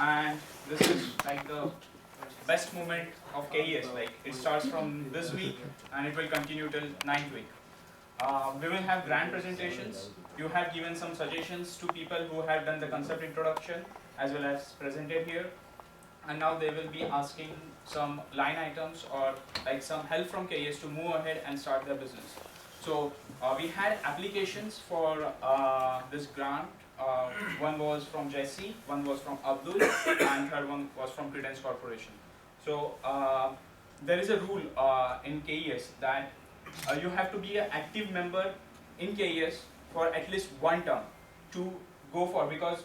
and this is like the best moment of KES. Like it starts from this week and it will continue till 9th week. We will have grand presentations. You have given some suggestions to people who have done the concept introduction as well as presented here. And now they will be asking some line items or like some help from KES to move ahead and start their business. So we had applications for this grant. One was from Jessi, one was from Abdul, and third one was from Credence Corporation. So there is a rule in KES that you have to be an active member in KES for at least one term to go for, because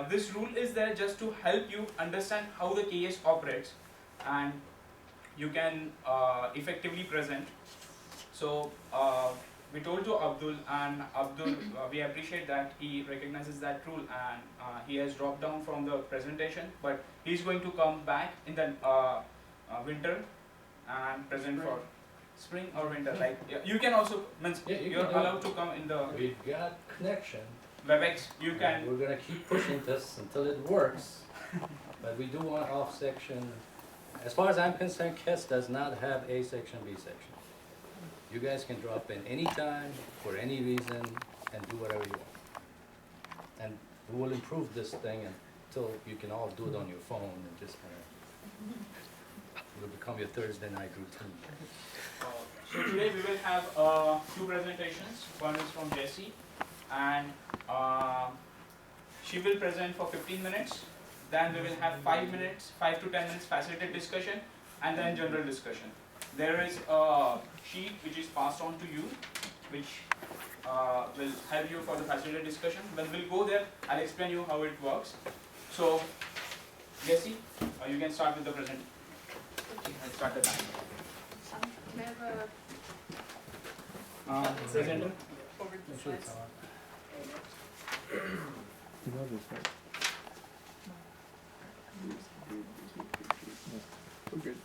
this rule is there just to help you understand how the KES operates and you can effectively present. So we told to Abdul, and Abdul, we appreciate that he recognizes that rule, and he has dropped down from the presentation, but he's going to come back in the winter and present for spring or winter. Like you can also, you're allowed to come in the We've got connection. WebEx. You can. We're gonna keep pushing this until it works, but we do want off section. As far as I'm concerned, KES does not have A section, B section. You guys can drop in anytime, for any reason, and do whatever you want. And we will improve this thing until you can all do it on your phone and just it'll become your Thursday night routine. So today we will have two presentations. One is from Jessi, and she will present for 15 minutes. Then we will have 5 minutes, 5 to 10 minutes facilitated discussion, and then general discussion. There is a sheet which is passed on to you, which will help you for the facilitated discussion. When we'll go there, I'll explain you how it works. So, Jessi, you can start with the presentation. I'll start the time. Can I have a Presenter? forward the slides? Good.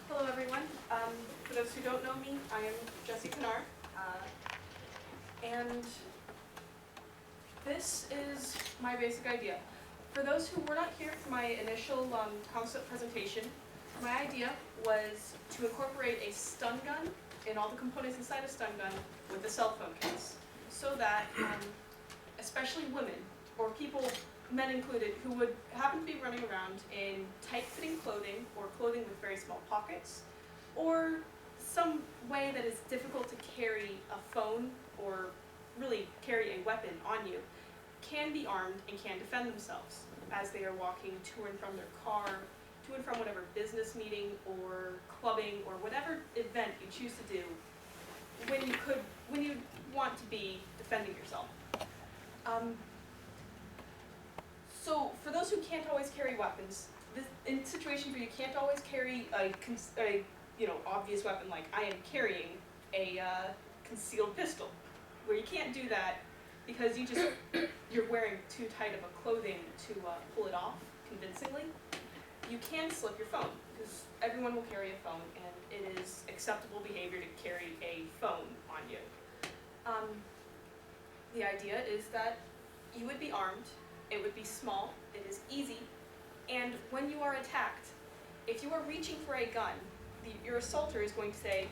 Hello everyone. For those who don't know me, I am Jessi Knerr. And this is my basic idea. For those who were not here for my initial concept presentation, my idea was to incorporate a stun gun and all the components inside a stun gun with a cell phone case, so that especially women, or people, men included, who would happen to be running around in tight-fitting clothing or clothing with very small pockets, or some way that is difficult to carry a phone or really carry a weapon on you, can be armed and can defend themselves as they are walking to and from their car, to and from whatever business meeting or clubbing or whatever event you choose to do when you want to be defending yourself. So for those who can't always carry weapons, in situations where you can't always carry a obvious weapon, like I am carrying a concealed pistol, where you can't do that because you're wearing too tight of a clothing to pull it off convincingly, you can slip your phone, because everyone will carry a phone, and it is acceptable behavior to carry a phone on you. The idea is that you would be armed, it would be small, it is easy, and when you are attacked, if you are reaching for a gun, your assaulter is going to say,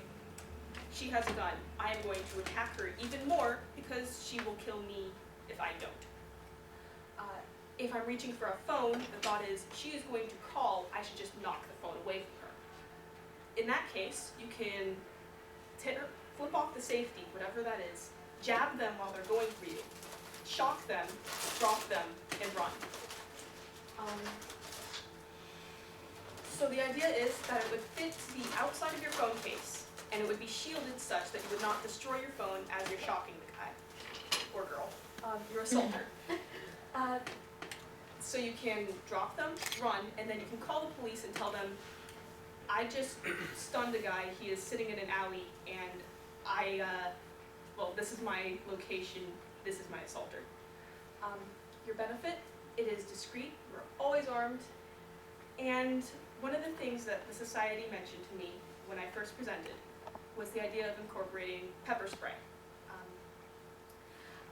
she has a gun, I am going to attack her even more because she will kill me if I don't. If I'm reaching for a phone, the thought is, she is going to call, I should just knock the phone away from her. In that case, you can flip off the safety, whatever that is, jab them while they're going for you, shock them, drop them, and run. So the idea is that it would fit the outside of your phone case, and it would be shielded such that you would not destroy your phone as you're shocking the guy, or girl, your assaulter. So you can drop them, run, and then you can call the police and tell them, I just stunned a guy, he is sitting in an alley, and this is my location, this is my assaulter. Your benefit, it is discreet, you're always armed, And one of the things that the society mentioned to me when I first presented was the idea of incorporating pepper spray. I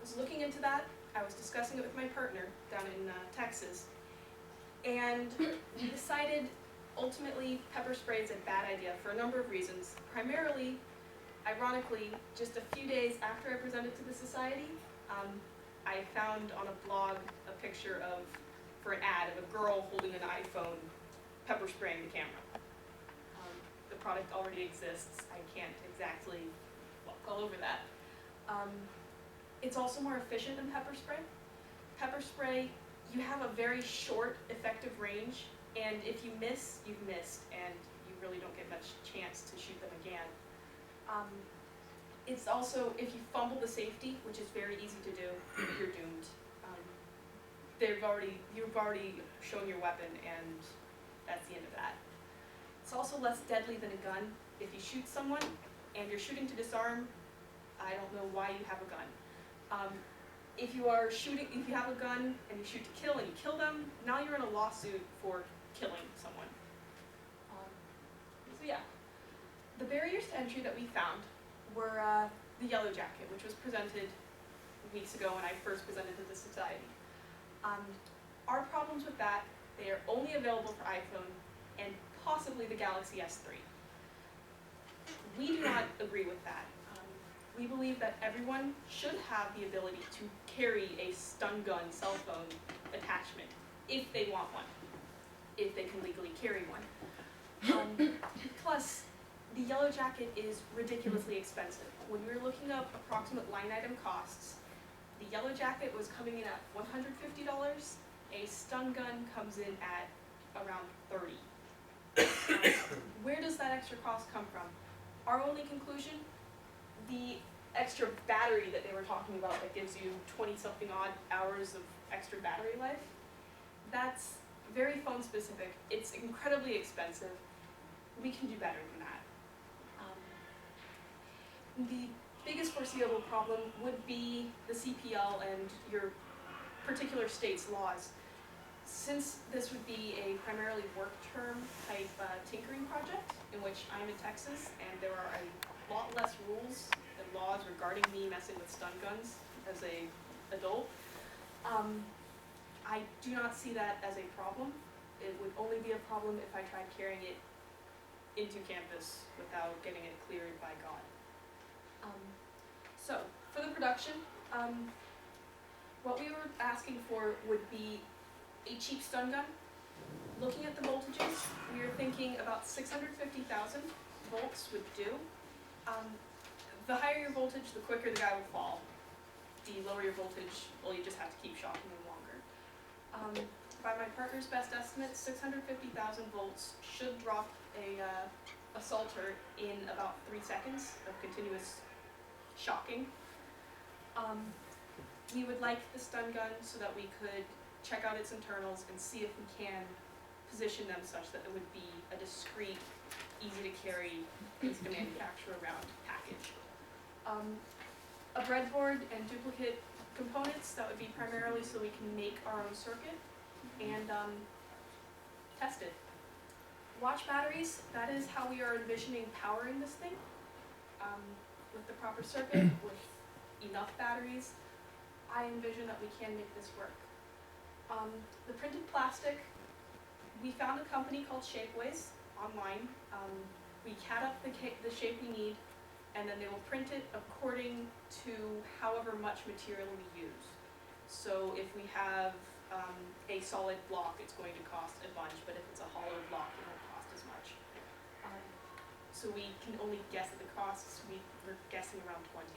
was looking into that, I was discussing it with my partner down in Texas, and we decided ultimately pepper spray is a bad idea for a number of reasons. Primarily, ironically, just a few days after I presented to the society, I found on a blog a picture of, for an ad, of a girl holding an iPhone pepper spraying the camera. The product already exists, I can't exactly walk all over that. It's also more efficient than pepper spray. Pepper spray, you have a very short effective range, and if you miss, you've missed, and you really don't get much chance to shoot them again. It's also, if you fumble the safety, which is very easy to do, you're doomed. You've already shown your weapon, and that's the end of that. It's also less deadly than a gun. If you shoot someone and you're shooting to disarm, I don't know why you have a gun. If you have a gun and you shoot to kill and you kill them, now you're in a lawsuit for killing someone. So yeah, the barriers to entry that we found were the yellow jacket, which was presented weeks ago when I first presented to the society. Our problems with that, they are only available for iPhone and possibly the Galaxy S3. We do not agree with that. We believe that everyone should have the ability to carry a stun gun cell phone attachment if they want one, if they can legally carry one. Plus, the yellow jacket is ridiculously expensive. When we were looking up approximate line item costs, the yellow jacket was coming in at $150. A stun gun comes in at around $30. Where does that extra cost come from? Our only conclusion, the extra battery that they were talking about that gives you 20-something odd hours of extra battery life, that's very phone specific. It's incredibly expensive. We can do better than that. The biggest foreseeable problem would be the CPL and your particular state's laws. Since this would be a primarily work term type tinkering project, in which I'm in Texas and there are a lot less rules and laws regarding me messing with stun guns as an adult, I do not see that as a problem. It would only be a problem if I tried carrying it into campus without getting it cleared by God. So, for the production, what we were asking for would be a cheap stun gun. Looking at the voltages, we were thinking about 650,000 volts would do. The higher your voltage, the quicker the guy will fall. The lower your voltage, well, you just have to keep shocking him longer. By my partner's best estimate, 650,000 volts should drop a assaulter in about 3 seconds of continuous shocking. We would like the stun gun so that we could check out its internals and see if we can position them such that it would be a discreet, easy to carry, easy to manufacture around package. A breadboard and duplicate components, that would be primarily so we can make our own circuit and test it. Watch batteries, that is how we are envisioning powering this thing. With the proper circuit, with enough batteries, I envision that we can make this work. The printed plastic, we found a company called Shapeways online. We CAD up the shape we need, and then they will print it according to however much material we use. So if we have a solid block, it's going to cost a bunch, but if it's a hollow block, it won't cost as much. So we can only guess at the costs. We're guessing around 20.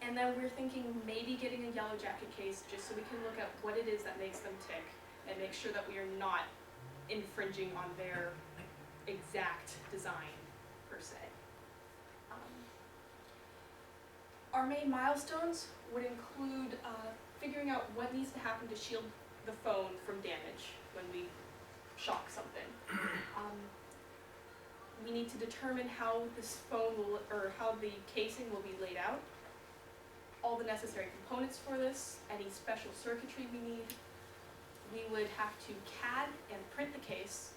And then we're thinking maybe getting a yellow jacket case just so we can look at what it is that makes them tick and make sure that we are not infringing on their exact design, per se. Our main milestones would include figuring out what needs to happen to shield the phone from damage when we shock something. We need to determine how this phone will, or how the casing will be laid out, all the necessary components for this, any special circuitry we need. we would have to CAD and print the case,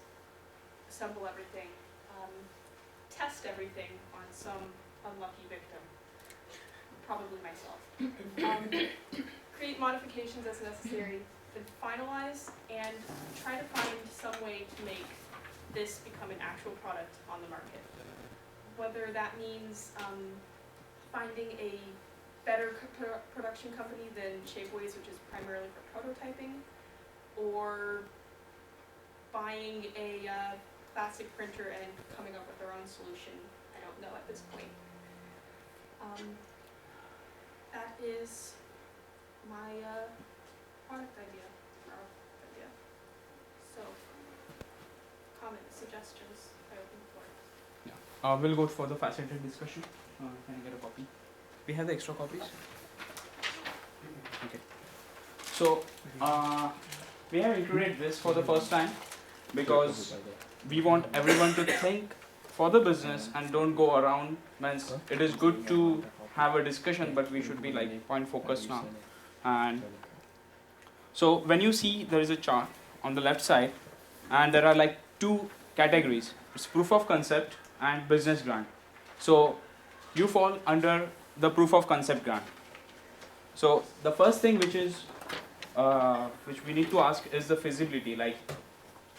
assemble everything, test everything on some unlucky victim, probably myself. Create modifications as necessary, then finalize and try to find some way to make this become an actual product on the market. Whether that means finding a better production company than Shapeways, which is primarily for prototyping, or buying a plastic printer and coming up with our own solution. I don't know at this point. That is my product idea, So, comments, suggestions, I open the floor. We'll go for the facilitated discussion. Can I get a copy? We have the extra copies? Okay. So, we have included this for the first time because we want everyone to think for the business and don't go around. Means it is good to have a discussion, but we should be like point focused now. And so when you see there is a chart on the left side, and there are like two categories. It's proof of concept and business grant. So you fall under the proof of concept grant. So the first thing which is which we need to ask is the feasibility. Like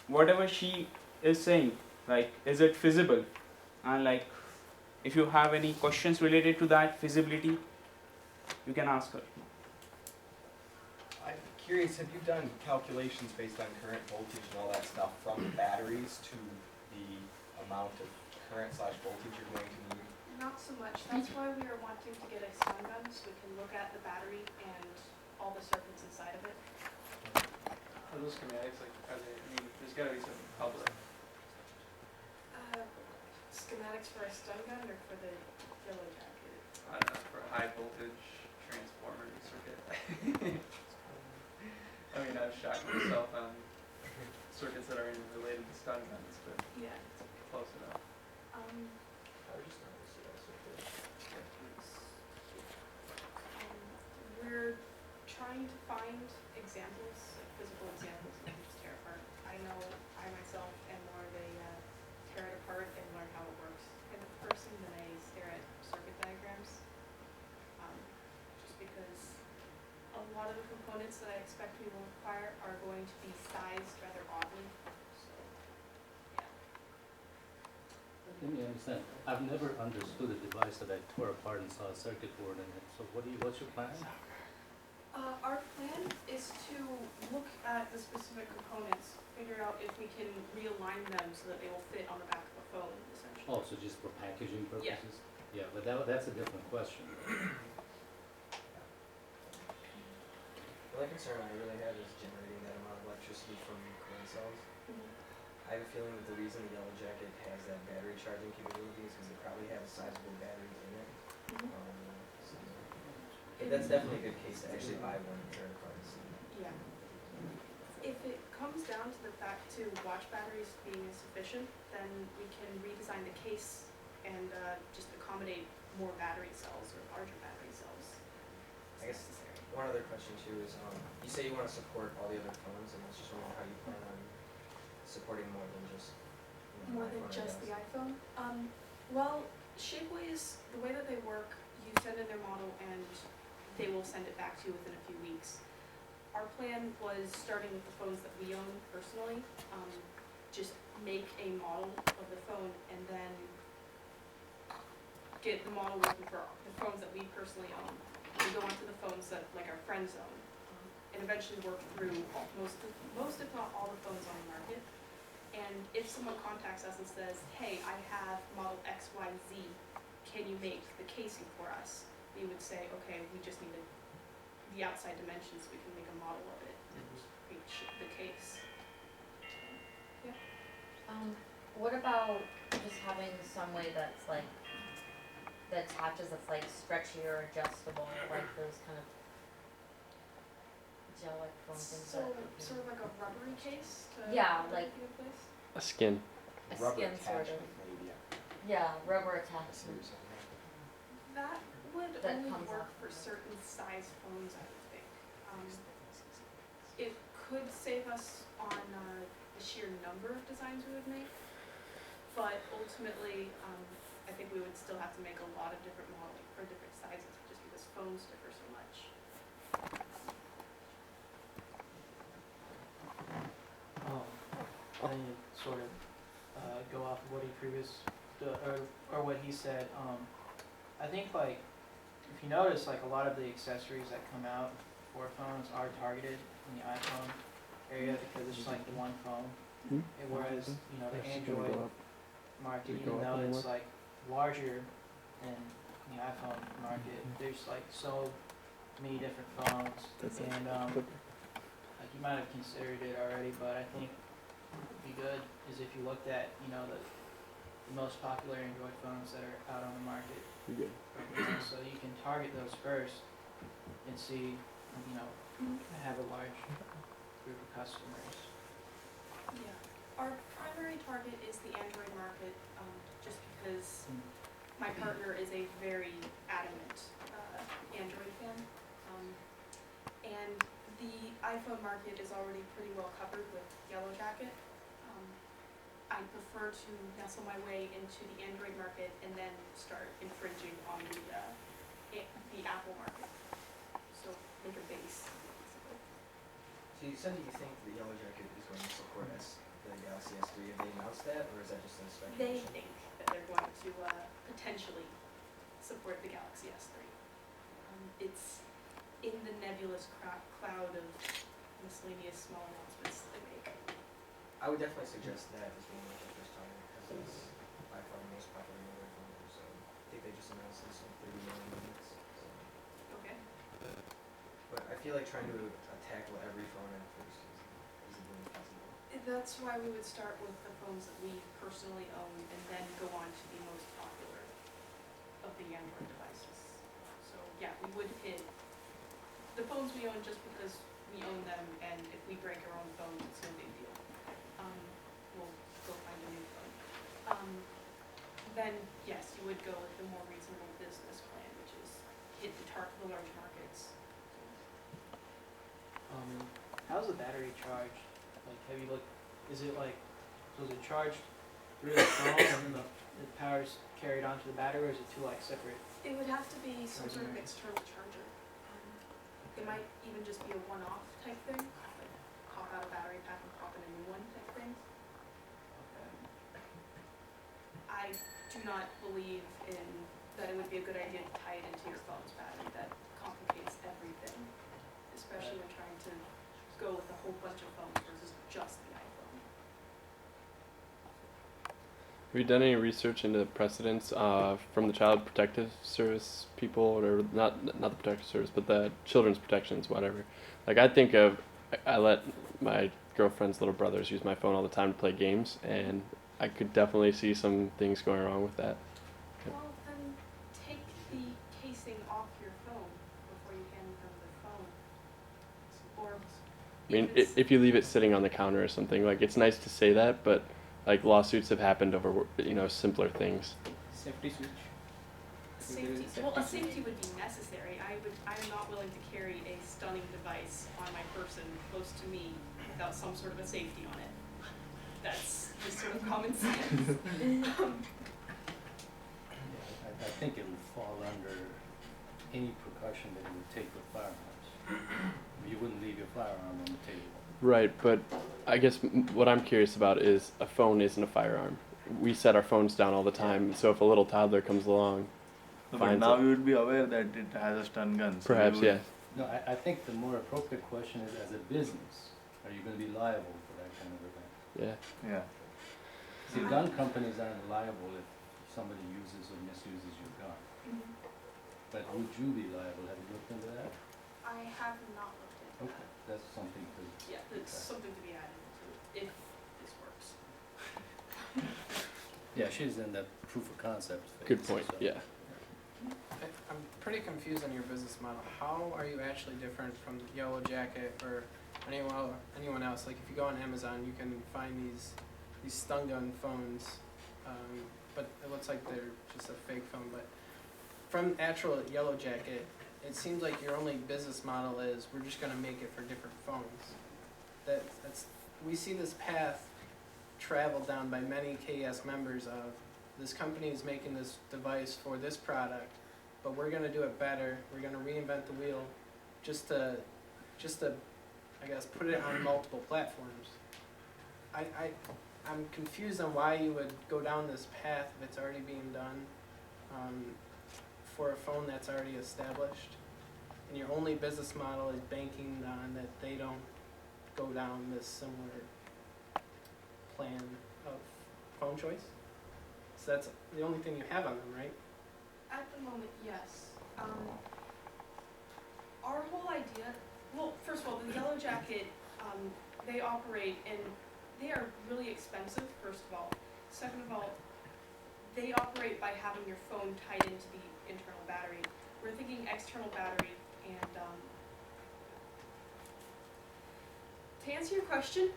whatever she is saying, like is it feasible? And like if you have any questions related to that feasibility, you can ask her. I'm curious, have you done calculations based on current voltage and all that stuff from the batteries to the amount of current/voltage you're going to need? Not so much. That's why we are wanting to get a stun gun so we can look at the battery and all the circuits inside of it. Are those schematics, like, are they, I mean, there's gotta be some public. Schematics for a stun gun or for the yellow jacket? I don't know, for a high voltage transformer circuit. I mean, I've shot myself on circuits that are even related to stun guns, but Yeah. close enough. We're trying to find examples, like physical examples that can just tear apart. I know I myself am more of a tear it apart and learn how it works kind of person than I stare at circuit diagrams. Just because a lot of the components that I expect we will require are going to be sized rather oddly. So, yeah. Let me understand. I've never understood a device that I tore apart and saw a circuit board in it. So what's your plan? Our plan is to look at the specific components, figure out if we can realign them so that they will fit on the back of a phone, essentially. Oh, so just for packaging Yeah. purposes? Yeah, but that's a different question. The only concern I really have is generating that amount of electricity from coin cells. I have a feeling that the reason the yellow jacket has that battery charging capability is because it probably has sizable batteries in it. But that's definitely a good case to actually buy one and tear it apart and see. Yeah. If it comes down to the fact to watch batteries being insufficient, then we can redesign the case and just accommodate more battery cells or larger battery cells. I guess one other question too is, you say you want to support all the other phones, and I was just wondering how you plan on supporting more than just, More than iPhone, I just the guess. iPhone? Well, Shapeways, the way that they work, you send in their model and they will send it back to you within a few weeks. Our plan was, starting with the phones that we own personally, just make a model of the phone and then get the model working for the phones that we personally own. We go onto the phones that like our friends own, and eventually work through most if not all the phones on the market. And if someone contacts us and says, hey, I have model XYZ, can you make the casing for us? We would say, okay, we just need the outside dimensions, we can make a model of it and reach the case. What about just having some way that's like, that attaches that's like stretchy or adjustable, like those kind of gel-like foam things So, that. sort of like a rubbery case to Yeah, hold like- everything in place? A skin. A Rubber skin sort of. attachment, maybe. Yeah, rubber I see what attachment. you're saying. That would That only comes work off. for certain size phones, I would think. It could save us on the sheer number of designs we would make, but ultimately, I think we would still have to make a lot of different models for different sizes, just because phones differ so much. I need to sort of go off of what he or what he said. I think like if you notice, like a lot of the accessories that come out for phones are targeted in the iPhone area because it's just like the one phone. Whereas the Android market, even though it's like larger than the iPhone market, there's like so many different phones, and like you might have considered it already, but I think be good is if you looked at the most popular Android phones that are out on the market for business, so you can target those first and see have a large group of customers. Yeah, our primary target is the Android market, just because my partner is a very adamant Android fan, and the iPhone market is already pretty well covered with Yellow Jacket. I prefer to nestle my way into the Android market and then start infringing on the Apple market. So make a base, basically. So you said that you think the Yellow Jacket is going to support the Galaxy S3. Have they announced that, or is that just a They speculation? think that they're going to potentially support the Galaxy S3. It's in the nebulous cloud of miscellaneous small announcements that they make. I would definitely suggest that as being like the first target because it's by far the most popular Android phone. So I think they just announced this in 30 million units. So. Okay. But I feel like trying to tackle every phone at first isn't really possible. That's why we would start with the phones that we personally own and then go on to the most popular of the Android devices. So yeah, we would hit the phones we own just because we own them, and if we break our own phones, it's no big deal. We'll go find a new phone. Then yes, you would go with the more reasonable business plan, which is hit the large markets. How's the battery charged? Like, have you looked? Is it like, so is it charged through the phone and then the power's carried onto the battery, or is it two like separate? It would have to be some sort of external charger. It might even just be a one-off type thing, like pop out a battery pack and pop in a new one type thing. I do not believe that it would be a good idea to tie it into your phone's battery. That complicates everything, especially when trying to go with a whole bunch of phones versus just the iPhone. Have you done any research into precedents from the Child Protective Service people, or not the Protective Service, but the Children's Protections, whatever? Like I let my girlfriend's little brothers use my phone all the time to play games, and I could definitely see some things going wrong with that. Well, then take the casing off your phone before you hand them the phone. Or I mean, if you leave it sitting on the counter or something, like it's nice to say that, but like lawsuits have happened over simpler things. Safety switch. safety, well, a safety would be necessary. I am not willing to carry a stunning device on my person close to me without some sort of a safety on it. That's just sort of common sense. I think it would fall under any precaution that you would take with firearms. You wouldn't leave your firearm on the table. Right, but I guess what I'm curious about is a phone isn't a firearm. We set our phones down all the time, so if a little toddler comes along, No, but finds now it. you would be aware that it has a stun gun. So Perhaps, you would, yes. No, I think the more appropriate question is, as a business, are you going to be liable for that kind of event? Yeah. Yeah. See, gun companies aren't liable if somebody uses or misuses your gun. But would you be liable? Have you looked into that? I have not looked into Okay, that's something to. that. Yeah, that's something to be added to if this works. Yeah, she's in the proof of concept phase. Good point. so- Yeah. I'm pretty confused on your business model. How are you actually different from Yellow Jacket or anyone else? Like if you go on Amazon, you can find these stun gun phones, but it looks like they're just a fake phone. But from actual Yellow Jacket, it seems like your only business model is we're just gonna make it for different phones. we see this path traveled down by many KES members of this company is making this device for this product, but we're gonna do it better. We're gonna reinvent the wheel, just to, I guess, put it on multiple platforms. I'm confused on why you would go down this path if it's already being done for a phone that's already established, and your only business model is banking on that they don't go down this similar plan of phone choice. So that's the only thing you have on them, right? At the moment, yes. Our whole idea, well, first of all, the Yellow Jacket, they operate and they are really expensive, first of all. Second of all, they operate by having your phone tied into the internal battery. We're thinking external battery, and to answer your question,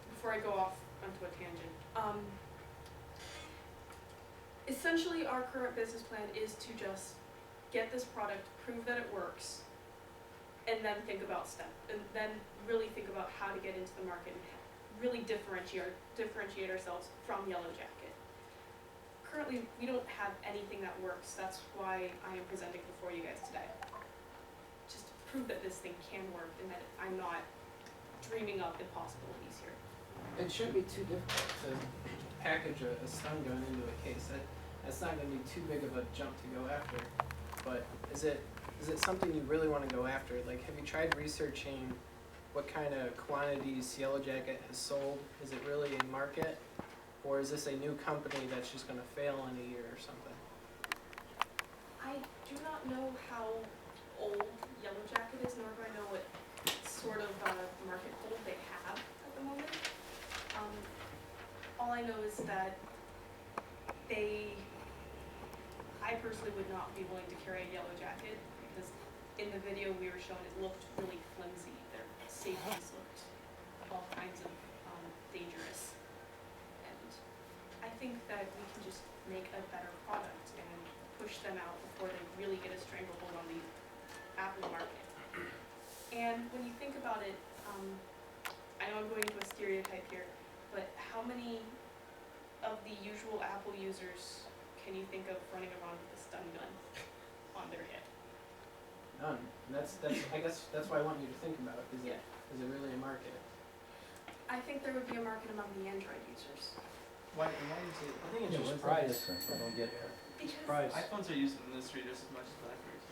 before I go off onto a tangent, essentially our current business plan is to just get this product, prove that it works, and then think about and then really think about how to get into the market and really differentiate ourselves from Yellow Jacket. Currently, we don't have anything that works. That's why I am presenting before you guys today. Just to prove that this thing can work and that I'm not dreaming up impossibilities here. It shouldn't be too difficult to package a stun gun into a case. That's not going to be too big of a jump to go after. But is it something you really want to go after? Like, have you tried researching what kind of quantities Yellow Jacket has sold? Is it really a market? Or is this a new company that's just going to fail in a year or something? I do not know how old Yellow Jacket is, nor do I know what sort of market hold they have at the moment. All I know is that I personally would not be willing to carry a Yellow Jacket because in the video we were shown it looked really flimsy. Their safeties looked all kinds of dangerous. And I think that we can just make a better product and push them out before they really get a stranglehold on the Apple market. And when you think about it, I know I'm going into a stereotype here, but how many of the usual Apple users can you think of running around with a stun gun on their hip? None. And I guess that's why I want you to think about it. Is it really a market? I think there would be a market among the Android users. Why is it? I think it's Yeah, just what's the price. difference? I don't get that. Because Price. iPhones are used in the industry just as much as Blackberries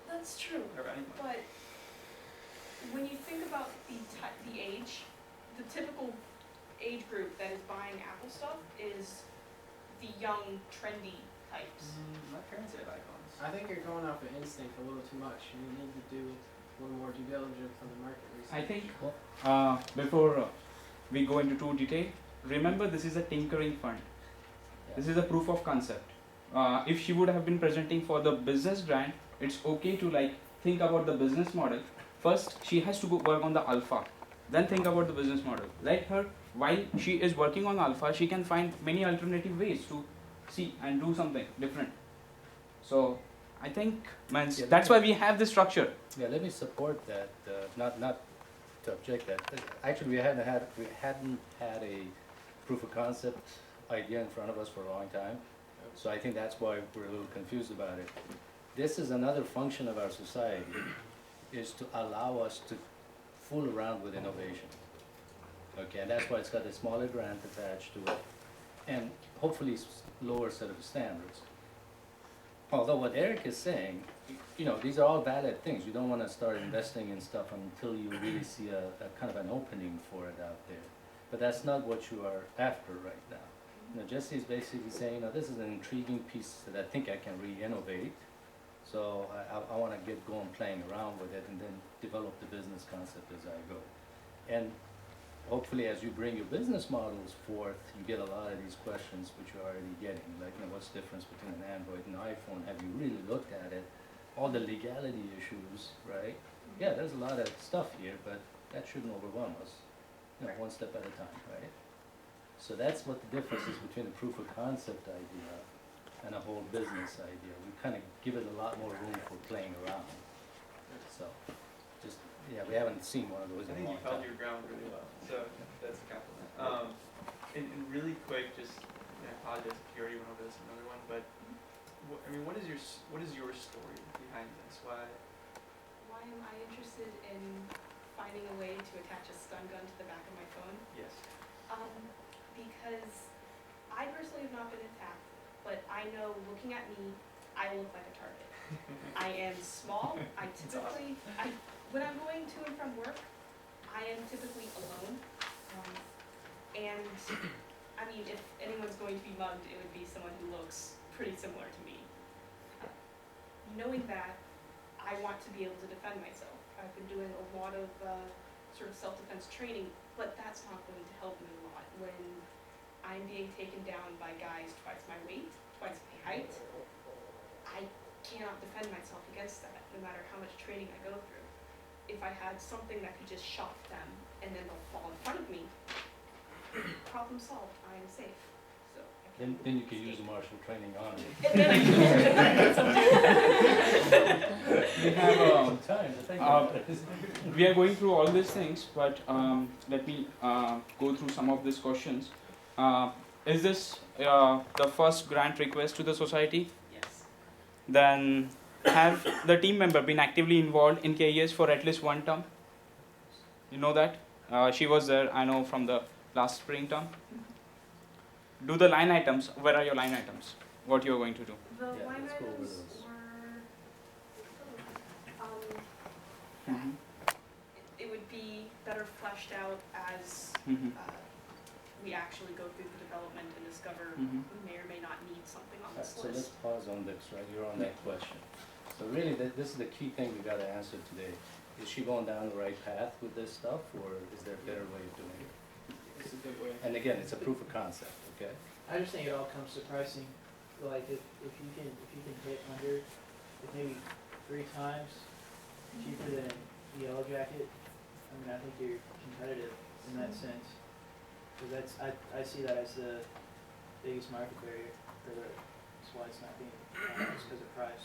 that's true, or anyone. but when you think about the age, the typical age group that is buying Apple stuff is the young, trendy types. My parents have iPhones. I think you're going off of instinct a little too much. You need to do a little more due diligence on the market research. I think before we go into too detail, remember this is a tinkering fund. Yeah. This is a proof of concept. If she would have been presenting for the business grant, it's okay to like think about the business model. First, she has to go work on the alpha, then think about the business model. Let her, while she is working on alpha, she can find many alternative ways to see and do something different. So I think, man, Yeah, that's why we have this structure. Yeah, let me support that, not to object that. Actually, we hadn't had a proof of concept idea in front of us for a long time. So I think that's why we're a little confused about it. This is another function of our society, is to allow us to fool around with innovation. Okay, and that's why it's got a smaller grant attached to it, and hopefully lower set of standards. Although what Eric is saying, you know, these are all valid things. You don't want to start investing in stuff until you really see a kind of an opening for it out there. But that's not what you are after right now. You know, Jessi is basically saying, this is an intriguing piece that I think I can re-innovate. So I want to get going playing around with it and then develop the business concept as I go. And hopefully as you bring your business models forth, you get a lot of these questions which you're already getting. Like, what's the difference between an Android and an iPhone? Have you really looked at it? All the legality issues, right? Yeah, there's a lot of stuff here, but that shouldn't overwhelm us. One step at a time, right? So that's what the difference is between a proof of concept idea and a whole business idea. We kind of give it a lot more room for playing around. So, just Yeah, we haven't seen one of those I in a think long you held time. your ground really well, so that's a compliment. And really quick, just, and I apologize if you already went over this in another one, but what is your story behind this? Why? Why am I interested in finding a way to attach a stun gun to the back of my phone? Yes. Because I personally have not been attacked, but I know looking at me, I look like a target. I am small. When I'm going to and from work, I am typically alone. And I mean, if anyone's going to be mugged, it would be someone who looks pretty similar to me. Knowing that, I want to be able to defend myself. I've been doing a lot of sort of self-defense training, but that's not going to help me a lot when I'm being taken down by guys twice my weight, twice my height. I cannot defend myself against that, no matter how much training I go through. If I had something that could just shock them and then they'll fall in front of me, problem solved, I am safe. So I can Then you can use escape. martial training on it. And then I can We have Sometimes, I think we are going through all these things, but let me go through some of these questions. Is this the first grant request to the society? Yes. Then have the team member been actively involved in KES for at least one term? You know that? She was there, I know, from the last spring term. Do the line items, where are your line items? What you are going to do? The Yeah, line let's go over items those. were, it would be better fleshed out as we actually go through the development and discover who may or may not need something on this So let's list. pause on this, right? You're on that question. So really, this is the key thing we gotta answer today. Is she going down the right path with this stuff, or is there a better way of doing it? It's a good way. And again, it's a proof of concept, okay? I just think it all comes to pricing. Like if you can hit under, if maybe 3 times cheaper than the Yellow Jacket, I mean, I think you're competitive in that sense. Because I see that as the biggest market barrier for that's why it's not being, just because of price.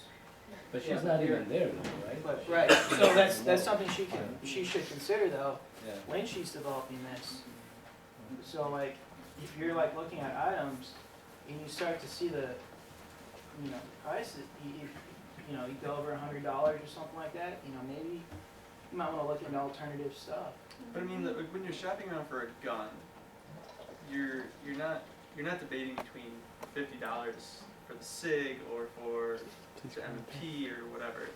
But she's Yeah, not but even there though, right? But, right, so that's something she should consider though, Yeah. when she's developing this. So like, if you're like looking at items and you start to see the, price, you go over $100 or something like that, maybe you might wanna look into alternative stuff. But I mean, when you're shopping around for a gun, you're not debating between $50 for the SIG or for the M&P or whatever.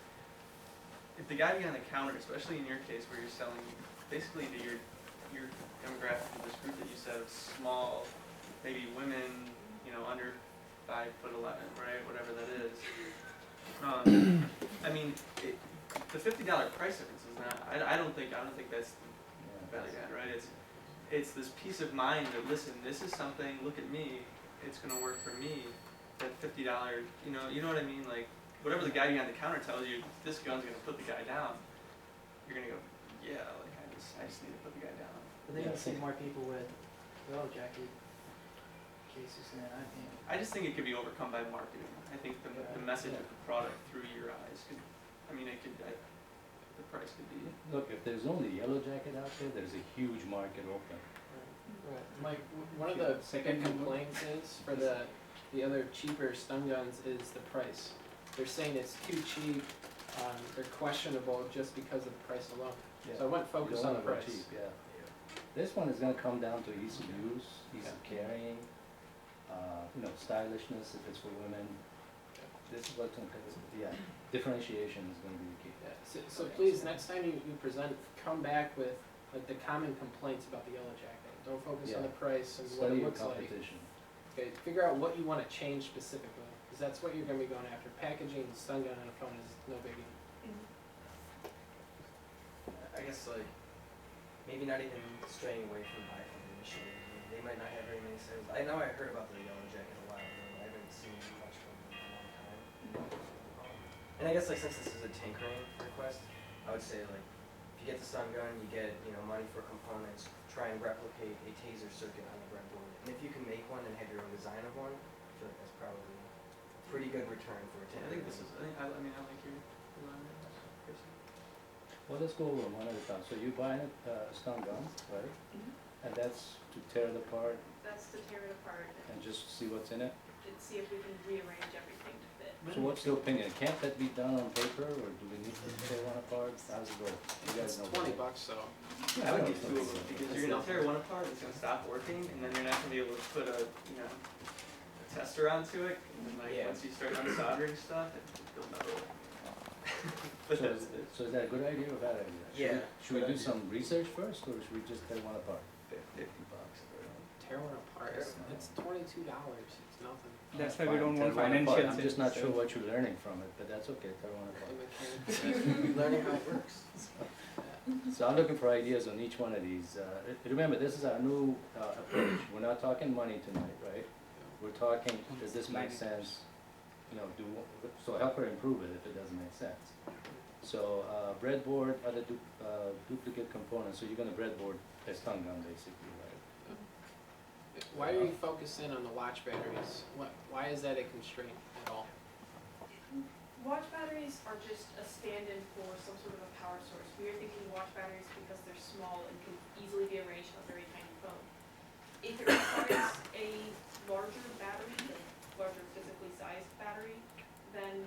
If the guy behind the counter, especially in your case where you're selling basically to your demographic of this group that you said of small, maybe women, under 5'11", right, whatever that is. I mean, the $50 price difference is not. I don't think that's bad again, right? It's this peace of mind that, listen, this is something. Look at me. It's gonna work for me. That $50, you know what I mean? Like whatever the guy behind the counter tells you, this gun's gonna put the guy down. You're gonna go, yeah, like I just need to put the guy down. But they can see more people with Yellow Jacket cases than I think. I just think it could be overcome by marketing. I think the message of the product through your eyes could. I mean, the price could be. Look, if there's only Yellow Jacket out there, there's a huge market open. Right. Mike, one of the second complaints is for the other cheaper stun guns is the price. They're saying it's too cheap, they're questionable just because of the price alone. So I wouldn't focus You on don't the wanna go price. cheap, yeah. This one is gonna come down to ease of use, ease of carrying, stylishness if it's for women. This is what's differentiation is gonna be the key. Yeah. So please, next time you present, come back with like the common complaints about the Yellow Jacket. Don't focus on the price and what Study it your looks like. competition. Okay, figure out what you want to change specifically, because that's what you're going to be going after. Packaging stun gun on a phone is no biggie. I guess like maybe not even straying away from iPhone initially. They might not have very many sales. I know I heard about the Yellow Jacket a while ago, but I haven't seen much from them in a long time. And I guess like since this is a tinkering request, I would say like if you get the stun gun, you get money for components. Try and replicate a taser circuit on a breadboard. And if you can make one and have your own design of one, I feel like that's probably a pretty good return for a I tinkering. think this is. I mean, I like your line. Well, let's go over one at a time. So you buy a stun gun, right? Mhm. And that's to tear it apart That's to tear it apart and just see what's in it? and see if we can rearrange everything to fit. So what's the opinion? Can't that be done on paper, or do we need to tear one apart? How's it go? You guys It's know. $20, so. Yeah, I would know do it's two of not- them because it's you're gonna not- tear one apart, it's gonna stop working, and then you're not gonna be able to put a tester onto it, and then Yeah. once you start unsoldering stuff, it'll never work. But So that's is is that a good idea or bad idea? Yeah, Should we good do idea. some research first, or should we just tear one apart? $50. Tear one apart. It's $22. It's nothing. That's why we don't Tear want one apart. financial. I'm just not sure sense. what you're learning from it, but that's okay, tear one apart. learning how it works. So I'm looking for ideas on each one of these. Remember, this is our new approach. We're not talking money tonight, right? We're talking, does this make sense? You know, so help her improve it if it doesn't make sense. So breadboard, other duplicate components, so you're gonna breadboard a stun gun basically, right? Why are you focusing on the watch batteries? Why is that a constraint at all? Watch batteries are just a stand-in for some sort of a power source. We are thinking watch batteries because they're small and can easily be arranged on a very tiny phone. If it requires a larger battery, a larger physically sized battery, then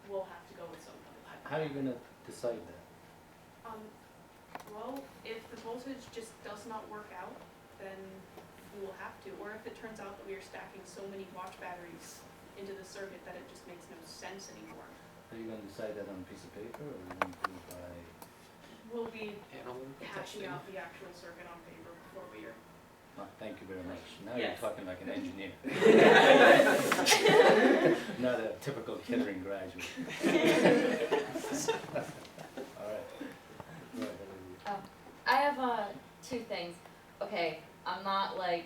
we'll have to go with some kind of How are you gonna decide that? Well, if the voltage just does not work out, then we will have to. Or if it turns out that we are stacking so many watch batteries into the circuit that it just makes no sense anymore. Are you gonna decide that on a piece of paper, or are you gonna do it by? We'll be Analytical hashing testing? out the actual circuit on paper before we are. Thank you very much. Now Yes. you're talking like an engineer. Not a typical Kettering graduate. All right. Go ahead, Olivia. I have two things. Okay, I'm not like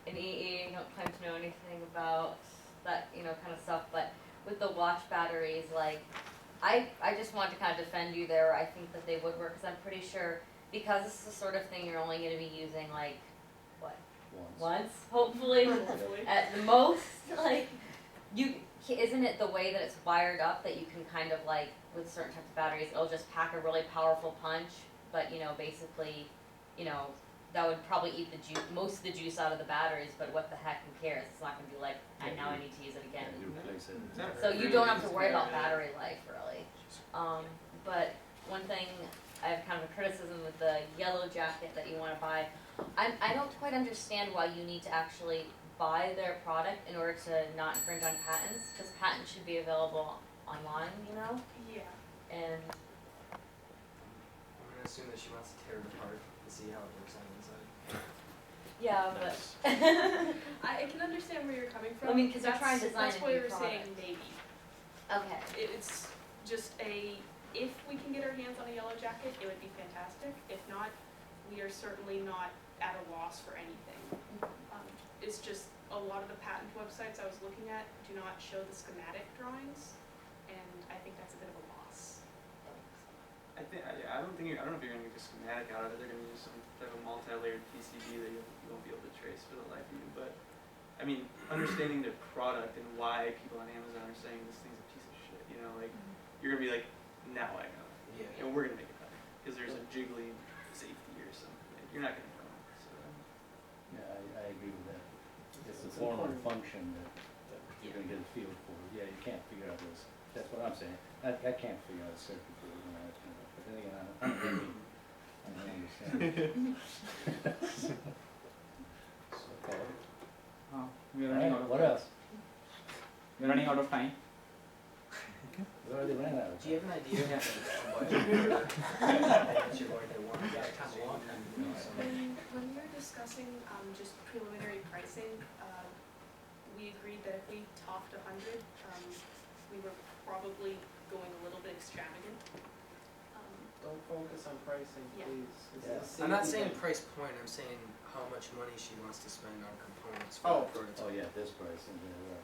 an EE, don't claim to know anything about that, kind of stuff, but with the watch batteries, like, I just wanted to kind of defend you there. I think that they would work, because I'm pretty sure, because this is the sort of thing you're only gonna be using like, once, hopefully, Hopefully. at the most, like, isn't it the way that it's wired up that you can kind of like, with certain types of batteries, it'll just pack a really powerful punch, but basically, that would probably eat most of the juice out of the batteries, but what the heck, who cares? It's not gonna be like, and now I need to use it Yeah, again. you replace it. So you don't have to worry about battery life, really. But one thing, I have kind of a criticism with the yellow jacket that you wanna buy. I don't quite understand why you need to actually buy their product in order to not infringe on patents, because patents should be available online, Yeah. and I'm gonna assume that she wants to tear it apart to see how it works on the inside. yeah, but I can understand where you're coming from. I mean, 'cause they're trying to design That's a why new we were saying product. maybe. okay. It's just if we can get our hands on a yellow jacket, it would be fantastic. If not, we are certainly not at a loss for anything. It's just a lot of the patent websites I was looking at do not show the schematic drawings, and I think that's a bit of a loss. I don't know if you're gonna make a schematic out of it. They're gonna use some type of multi-layered PCB that you won't be able to trace for the life of you. But I mean, understanding their product and why people on Amazon are saying this thing's a piece of shit, you're gonna be like, now I know, Yeah. and we're gonna make it better because there's a jiggly safety or something. You're not gonna know. So Yeah, I agree with that. It's the form and function that you're gonna get a feel for. Yeah, you can't figure out this. That's what I'm saying. I can't figure out a circuit board when I, but then again, I'm really, I don't understand. Okay. We're All running right, out of what time. else? We're running out of time. We already ran out of Do you time. have an idea of what you're going to want? When we were discussing just preliminary pricing, we agreed that if we topped 100, we were probably going a little bit extravagant. Don't focus on pricing, Yeah. please. Yeah. I'm not saying price point, I'm saying how much money she wants to spend on components for Oh. the prototype. Oh, yeah, this price and then,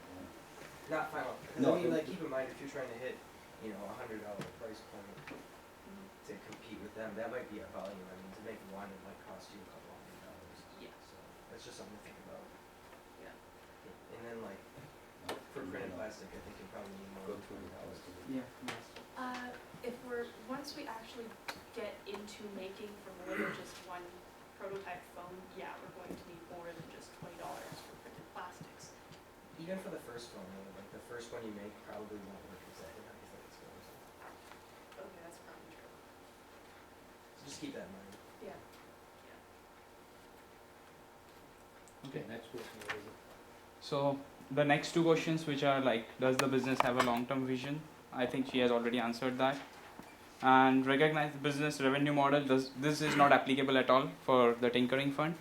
Not final, because No, I mean, it- like, keep in mind, if you're trying to hit, $100 price point to compete with them, that might be a volume. I mean, to make one, it might cost you a couple $100. Yeah. So, that's just something to think about. Yeah. And then, like, for printed plastic, I think you probably need more go than through the $20. cost of it. Yeah. Yes. Once we actually get into making from more than just one prototype phone, yeah, we're going to need more than just $20 for printed plastics. Even for the first phone, like the first one you make probably won't work exactly how you think it's going to. Okay, that's probably true. So just keep that in mind. Yeah. Okay, next question, what is it? So the next two questions, which are like, does the business have a long-term vision? I think she has already answered that. And recognize the business revenue model. This is not applicable at all for the tinkering fund.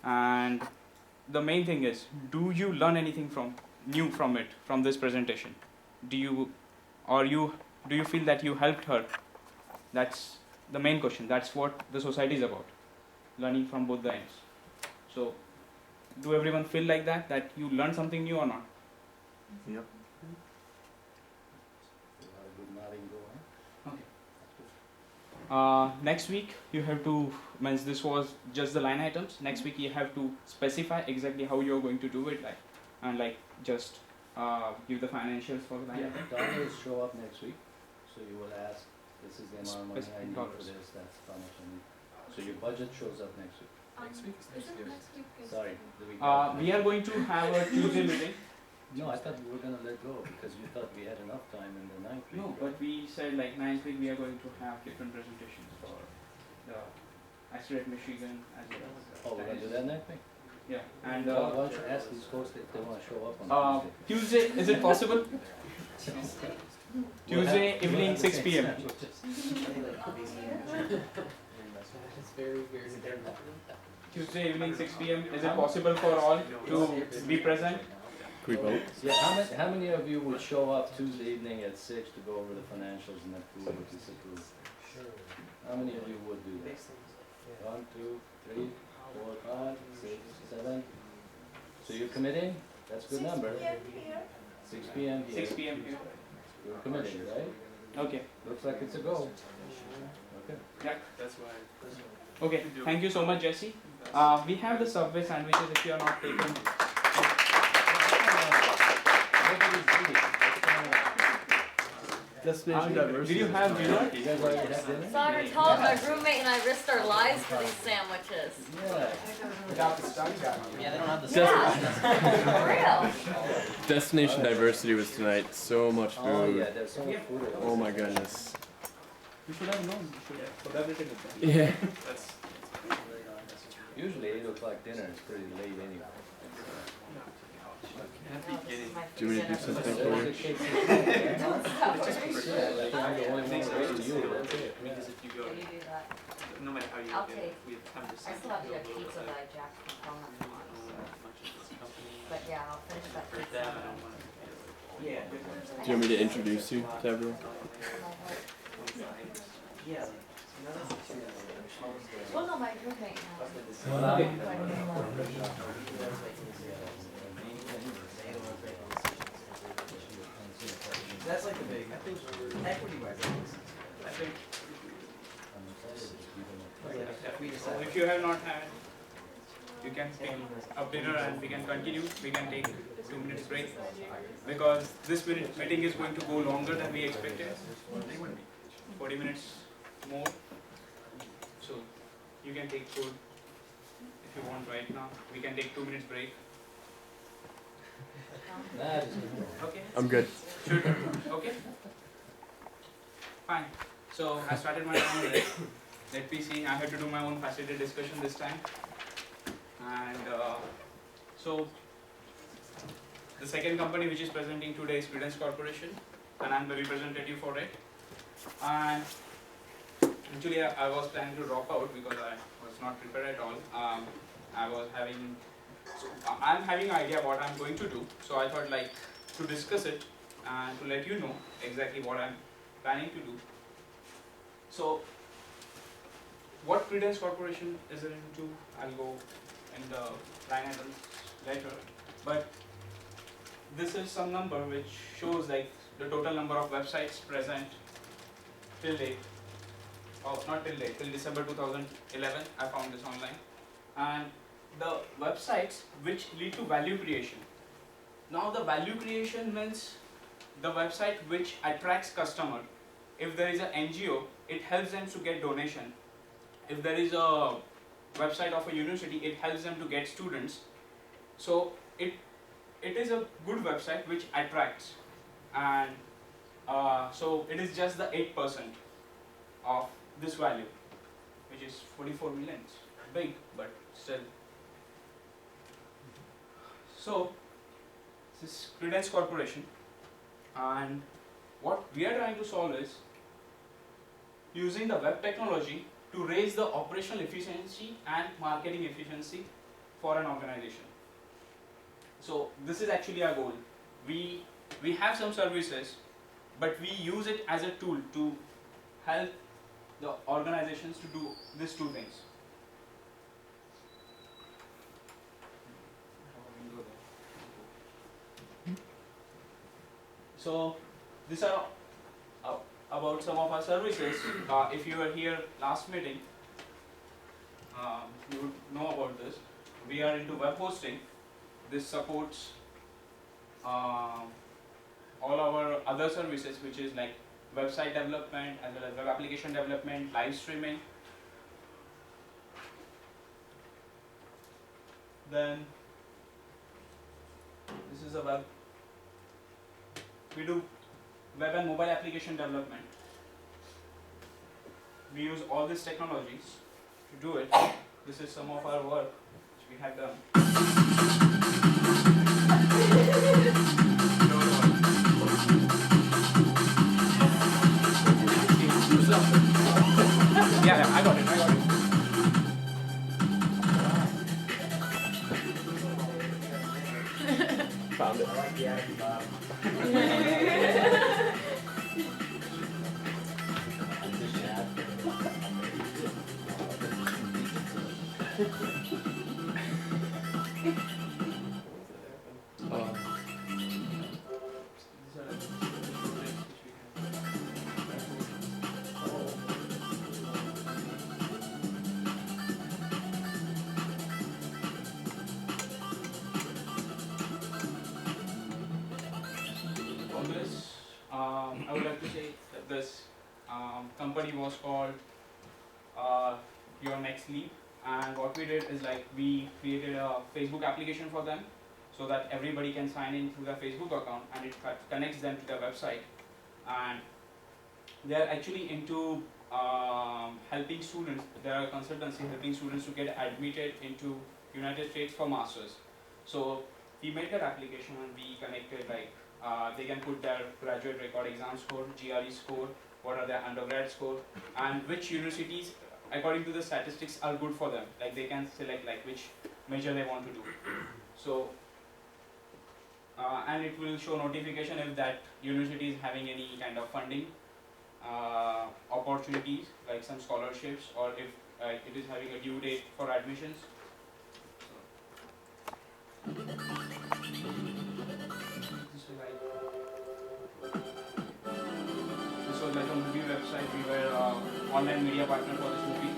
And the main thing is, do you learn anything new from this presentation? Do you feel that you helped her? That's the main question. That's what the society is about, learning from both the ends. So, do everyone feel like that you learned something new or not? Yep. A lot of good nodding going on. Next week you have to, means this was just the line items. Next week you have to specify exactly how you're going to do it, just give the financials for the line Yeah, item. dollars show up next week, so you will ask, this is the amount of money I Specific need dollars. for this, that's how much I need. So your budget shows up next week. Next week is Isn't Thanksgiving. next week is- Sorry, the week We after. are going to have a Tuesday meeting. No, I thought we were gonna let go because you thought we had enough time in the ninth week. No, but we said like next week we are going to have different presentations for the Accelerate Michigan as well as the Oh, we're gonna do that next week? Yeah, and Why don't you ask these folks if they wanna show up on Tuesday, is it possible? Tuesday? Tuesday evening 6 p.m. It's very weird. Tuesday evening 6 p.m. Is it possible for all to be present? Can we vote? Yeah, how many of you would show up Tuesday evening at 6 to go over the financials and approve or disapprove? How many of you would do that? 1, 2, 3, 4, 5, 6, 7. So you're committing? That's a good number. 6 p.m. here. 6 p.m. here. You're committing, right? Okay. Looks like it's a go. Okay. Yeah. That's why. Okay. Thank you so much, Jessi. We have the Subway sandwiches if you are not taking. Nobody's eating. What's going on? Destination diversity. Did you have dinner? You guys already have dinner? Saagar told my roommate and I risked our lives for these sandwiches. Yeah. Without the stun gun. Yeah, they don't have the. Yeah, for real. Destination diversity was tonight. So much food. Oh yeah, there's so much food. Oh my goodness. You should have known. You should have collaborated with them. Yeah. That's Usually 8 o'clock dinner is pretty late anyway. No, this is my Do we free need to do dinner. something There's for a it? cake. Don't stop worrying. Yeah, like I'm the only one waiting you, that's it. because if you go, Yeah, you do that. no matter how you I'll look at it, take- we have 10%. I still have to get pizza that I jacked from Phone I don't on, own so. as much of this company. But yeah, I'll finish that For pizza. them, I don't want to feel like. Yeah. Do you want me to introduce you to everyone? Yeah. Well, no, my roommate now. That's like the big, I think, equity-wise, I think if we So decide. if you have not had, you can take up dinner and we can continue. We can take 2 minutes break because this meeting is going to go longer than we expected. 40 minutes more. So you can take food if you want right now. We can take 2 minutes break. Nah, just Okay. I'm good. Should. Okay. Fine. So I started my own list. Let me see. I had to do my own facilitated discussion this time. And so the second company which is presenting today is Credence Corporation, and I'm the representative for it. And actually, I was planning to drop out because I was not prepared at all. I'm having an idea what I'm going to do. So I thought like to discuss it and to let you know exactly what I'm planning to do. So what Credence Corporation is into, I'll go in the line items later. But this is some number which shows like the total number of websites present till date. Oh, not till date, till December 2011, I found this online. And the websites which lead to value creation. Now the value creation means the website which attracts customer if there is an NGO, it helps them to get donation. If there is a website of a university, it helps them to get students. So it is a good website which attracts, and so it is just the 8% of this value, which is 44 million. It's big, but still. So this is Credence Corporation, and what we are trying to solve is using the web technology to raise the operational efficiency and marketing efficiency for an organization. So this is actually our goal. We have some services, but we use it as a tool to help the organizations to do these two things. So these are about some of our services. If you were here last meeting, you would know about this. We are into web hosting. This supports all our other services, which is like website development as well as web application development, live streaming. Then this is a web. We do web and mobile application development. We use all these technologies to do it. This is some of our work which we have done. Yeah, I got it. Found it. I like the attitude, Bob. I would like to say that this company was called Your Next Leap, and what we did is like we created a Facebook application for them so that everybody can sign in through their Facebook account, and it connects them to their website. And they are actually into helping students. They are a consultancy helping students to get admitted into United States for masters. So we made that application and we connected like they can put their graduate record exam score, GRE score, what are their undergrad score, and which universities according to the statistics are good for them. Like they can select like which major they want to do. So and it will show notification if that university is having any kind of funding opportunities like some scholarships, or if it is having a due date for admissions. This was like a movie website. We were online media partner for this movie.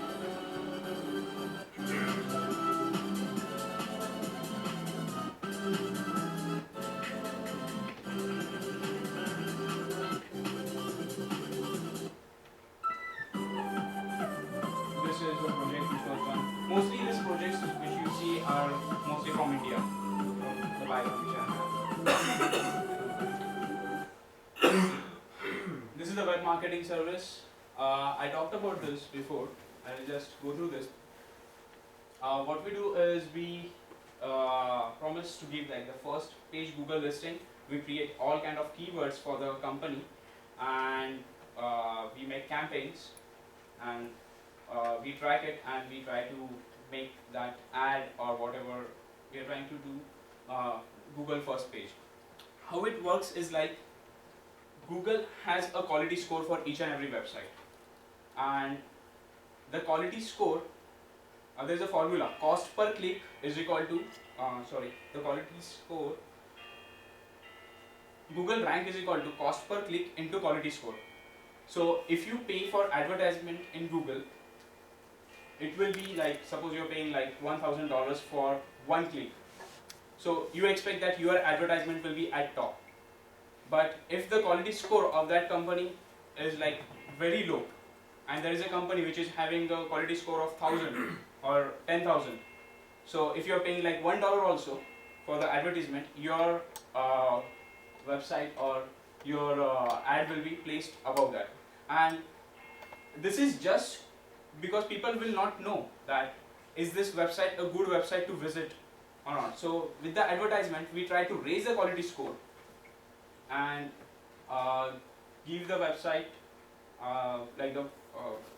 This is the project which was done. Mostly these projects which you see are mostly from India, from the background which I have. This is the web marketing service. I talked about this before. I'll just go through this. What we do is we promise to give like the first page Google listing. We create all kind of keywords for the company, and we make campaigns, and we track it, and we try to make that ad or whatever we are trying to do Google first page. How it works is like Google has a quality score for each and every website, and the quality score, there's a formula, cost per click is equal to the quality score, Google rank is equal to cost per click into quality score. So if you pay for advertisement in Google, it will be like, suppose you're paying like $1,000 for one click. So you expect that your advertisement will be at top. But if the quality score of that company is like very low, and there is a company which is having a quality score of 1000 or 10,000. So if you are paying like $1 also for the advertisement, your website or your ad will be placed above that. And this is just because people will not know that is this website a good website to visit or not. So with the advertisement, we try to raise the quality score and give the website like the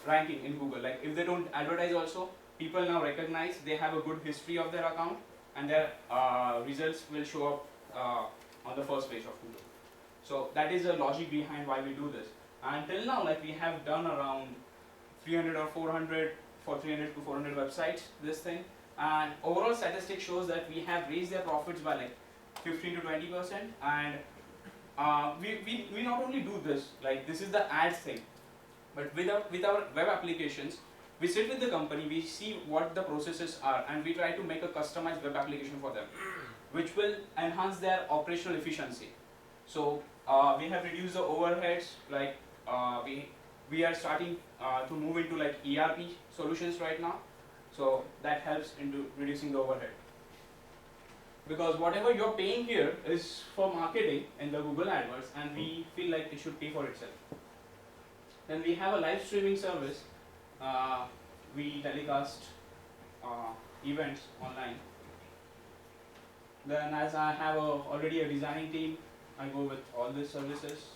ranking in Google. Like if they don't advertise also, people now recognize they have a good history of their account, and their results will show up on the first page of Google. So that is the logic behind why we do this. And till now, like we have done around 300 or 400 for 300 to 400 websites, this thing. And overall statistic shows that we have raised their profits by like 15 to 20%. And we not only do this, like this is the ads thing, but with our web applications, we sit with the company, we see what the processes are, and we try to make a customized web application for them, which will enhance their operational efficiency. So we have reduced the overheads, like we are starting to move into like ERP solutions right now. So that helps into reducing the overhead. Because whatever you're paying here is for marketing in the Google AdWords, and we feel like it should pay for itself. Then we have a live streaming service. We telecast events online. Then as I have already a designing team, I go with all these services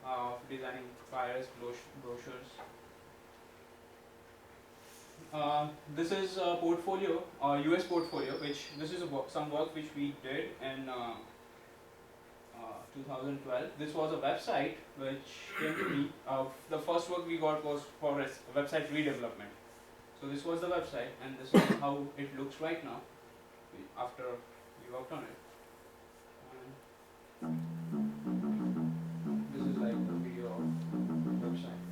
of designing flyers, brochures. This is a portfolio, US portfolio, which this is some work which we did in 2012. This was a website which came to me. The first work we got was for a website redevelopment. So this was the website, and this is how it looks right now after we worked on it. And this is like the video of the website.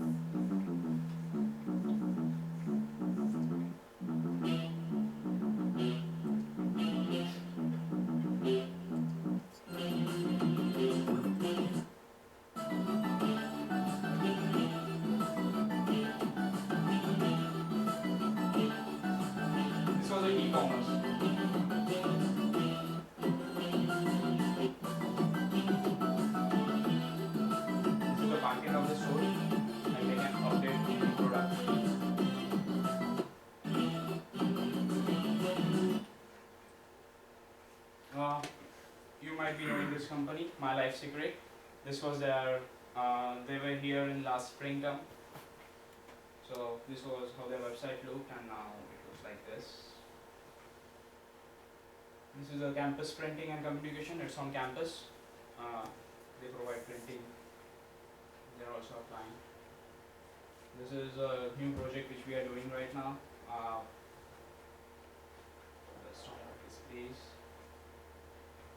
This was an e-commerce. This is the backend of the store, and they can update the product. You might be knowing this company, My Life Secret. This was their, they were here in last spring term. So this was how their website looked, and now it looks like this. This is a campus printing and communication. It's on campus. They provide printing. They're also applying. This is a new project which we are doing right now. Let's talk about this, please.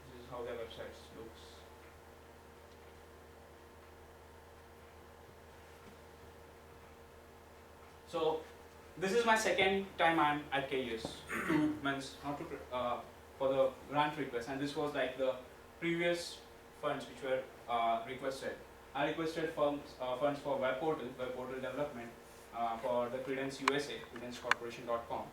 This is how their website looks. So this is my second time I'm at KES. 2 months, not to for the grant request, and this was like the previous funds which were requested. I requested funds for web portal development for the Credence USA, credencecorporation.com.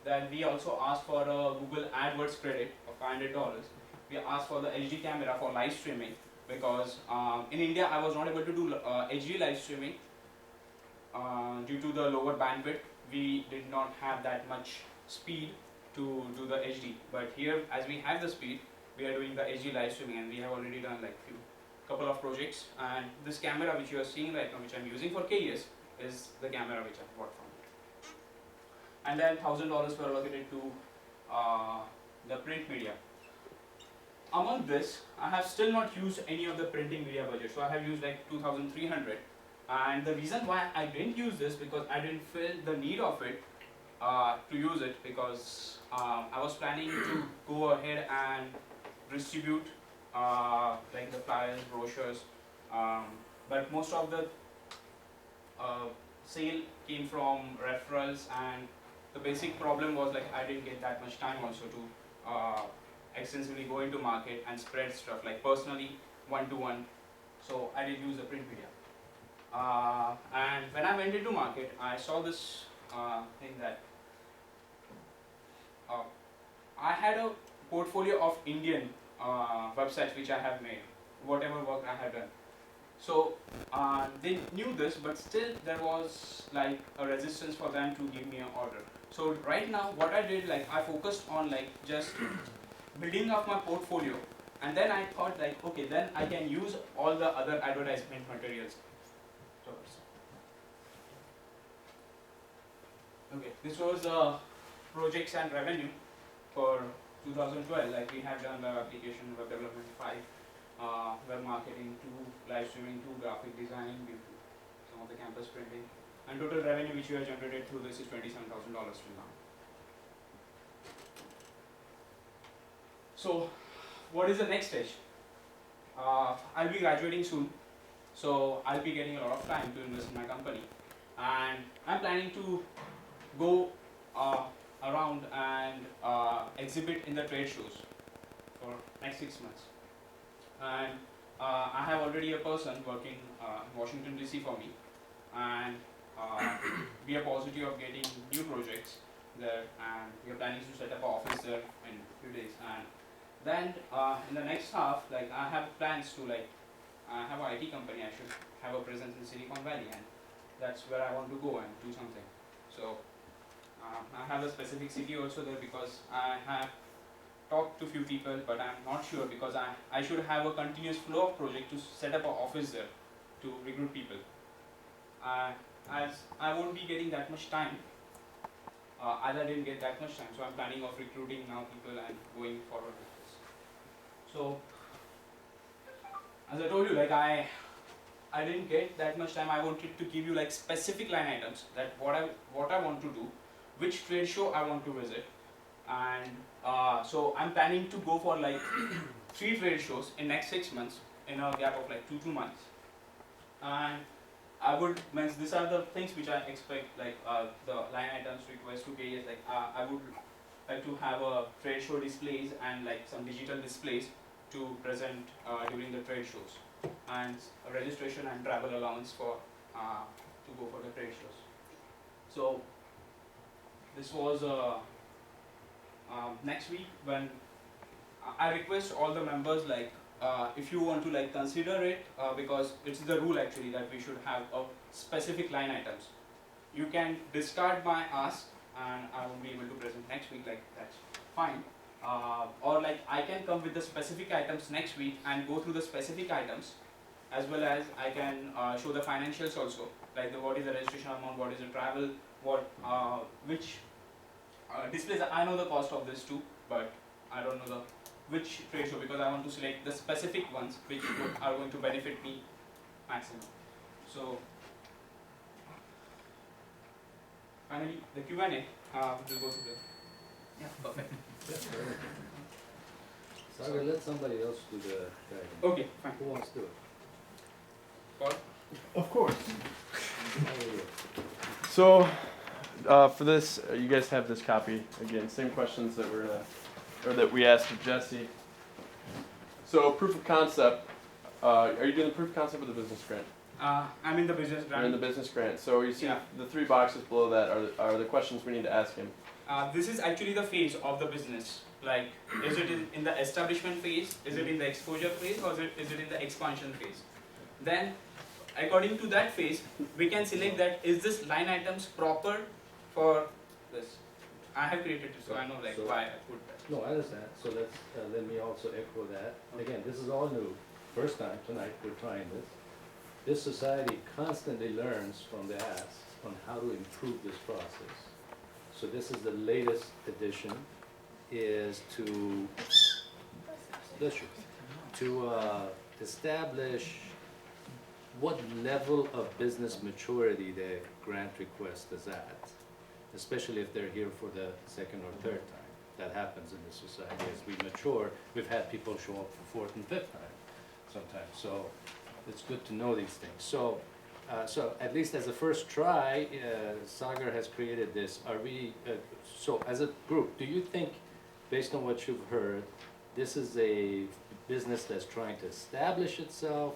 Then we also asked for a Google AdWords credit of $500. We asked for the HD camera for live streaming because in India I was not able to do HD live streaming due to the lower bandwidth. We did not have that much speed to do the HD, but here as we have the speed, we are doing the HD live streaming, and we have already done like couple of projects. And this camera which you are seeing right now, which I'm using for KES, is the camera which I bought from it. And then $1,000 were allocated to the print media. Among this, I have still not used any of the printing media budget, so I have used like 2,300. And the reason why I didn't use this because I didn't feel the need of it to use it, because I was planning to go ahead and distribute like the flyers, brochures, but most of the sale came from referrals, and the basic problem was like I didn't get that much time also to extensively go into market and spread stuff like personally one-to-one, so I did use the print media. And when I went into market, I saw this thing that I had a portfolio of Indian websites which I have made, whatever work I had done. So they knew this, but still there was like a resistance for them to give me an order. So right now, what I did, like I focused on like just building up my portfolio, and then I thought like, okay, then I can use all the other advertisement materials. So, okay, this was projects and revenue for 2012. Like we have done the application, web development 5, web marketing 2, live streaming 2, graphic design, some of the campus printing, and total revenue which we have generated through this is $27,000 till now. So, what is the next stage? I'll be graduating soon, so I'll be getting a lot of time to invest in my company, and I'm planning to go around and exhibit in the trade shows for next 6 months. And I have already a person working in Washington DC for me, and we are positive of getting new projects there, and we are planning to set up an office there in a few days. And then in the next half, like I have plans to like I have an IT company. I should have a presence in Silicon Valley, and that's where I want to go and do something. So I have a specific city also there because I have talked to few people, but I'm not sure because I should have a continuous flow of project to set up an office there to recruit people. As I won't be getting that much time, as I didn't get that much time, so I'm planning of recruiting now people and going forward with this. So, as I told you, like I didn't get that much time. I wanted to give you like specific line items that what I want to do, which trade show I want to visit, and so I'm planning to go for like 3 trade shows in next 6 months in a gap of like 2 months. And I would means these are the things which I expect, like the line items request to KES. Like I would like to have a trade show displays and like some digital displays to present during the trade shows, and a registration and travel allowance for to go for the trade shows. So this was next week when I request all the members like if you want to like consider it because it's the rule actually that we should have a specific line items. You can discard my ask and I won't be able to present next week, like that's fine. Or like I can come with the specific items next week and go through the specific items, as well as I can show the financials also, like what is the registration amount, what is the travel, what which displays. I know the cost of this too, but I don't know which trade show because I want to select the specific ones which are going to benefit me maximum. So finally the Q&A, we'll go through the. Yeah, perfect. Saagar, let somebody else do the guiding. Okay, fine. Who wants to do it? Paul? Of course. How are you? So, for this, you guys have this copy. Again, same questions that that we asked of Jessi. So, proof of concept. Are you doing the proof of concept or the business grant? I'm in the business grant. You're in the business grant. So you see Yeah. the 3 boxes below that are the questions we need to ask him. This is actually the phase of the business. Like, is it in the establishment phase, is it in the exposure phase, or is it in the expansion phase? Then, according to that phase, we can select that is this line items proper for this. I have created it, so I know like why I put that. No, I understand. So let's let me also echo that. Again, this is all new. First time tonight we're trying this. This society constantly learns from the asks on how to improve this process. So this is the latest edition, is to establish what level of business maturity the grant request is at, especially if they're here for the 2nd or 3rd time. That happens in this society. As we mature, we've had people show up for 4th and 5th time sometimes. So it's good to know these things. So, so at least as a first try, Saagar has created this. Are we, so as a group, do you think, based on what you've heard, this is a business that's trying to establish itself,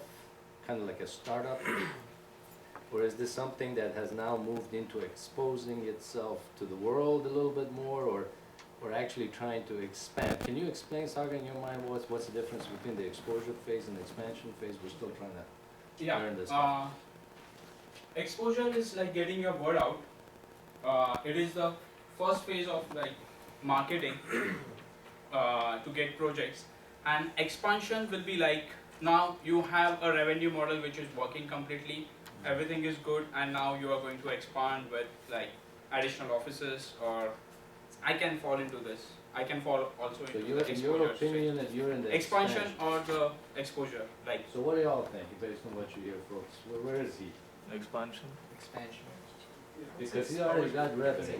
kind of like a startup? Or is this something that has now moved into exposing itself to the world a little bit more, or actually trying to expand? Can you explain, Saagar, in your mind, what's the difference between the exposure phase and the expansion phase? We're still trying to learn this stuff. Exposure is like getting your word out. It is the first phase of like marketing to get projects, and expansion will be like now you have a revenue model which is working completely, everything is good, and now you are going to expand with like additional offices, or I can fall into this. I can fall also So into you're, the in your exposure opinion, phase. that you're in the Expansion or the exposure, like So what do y'all think, based on what you hear, folks? Where is he? Expansion. Expansion. Because he already got revenue.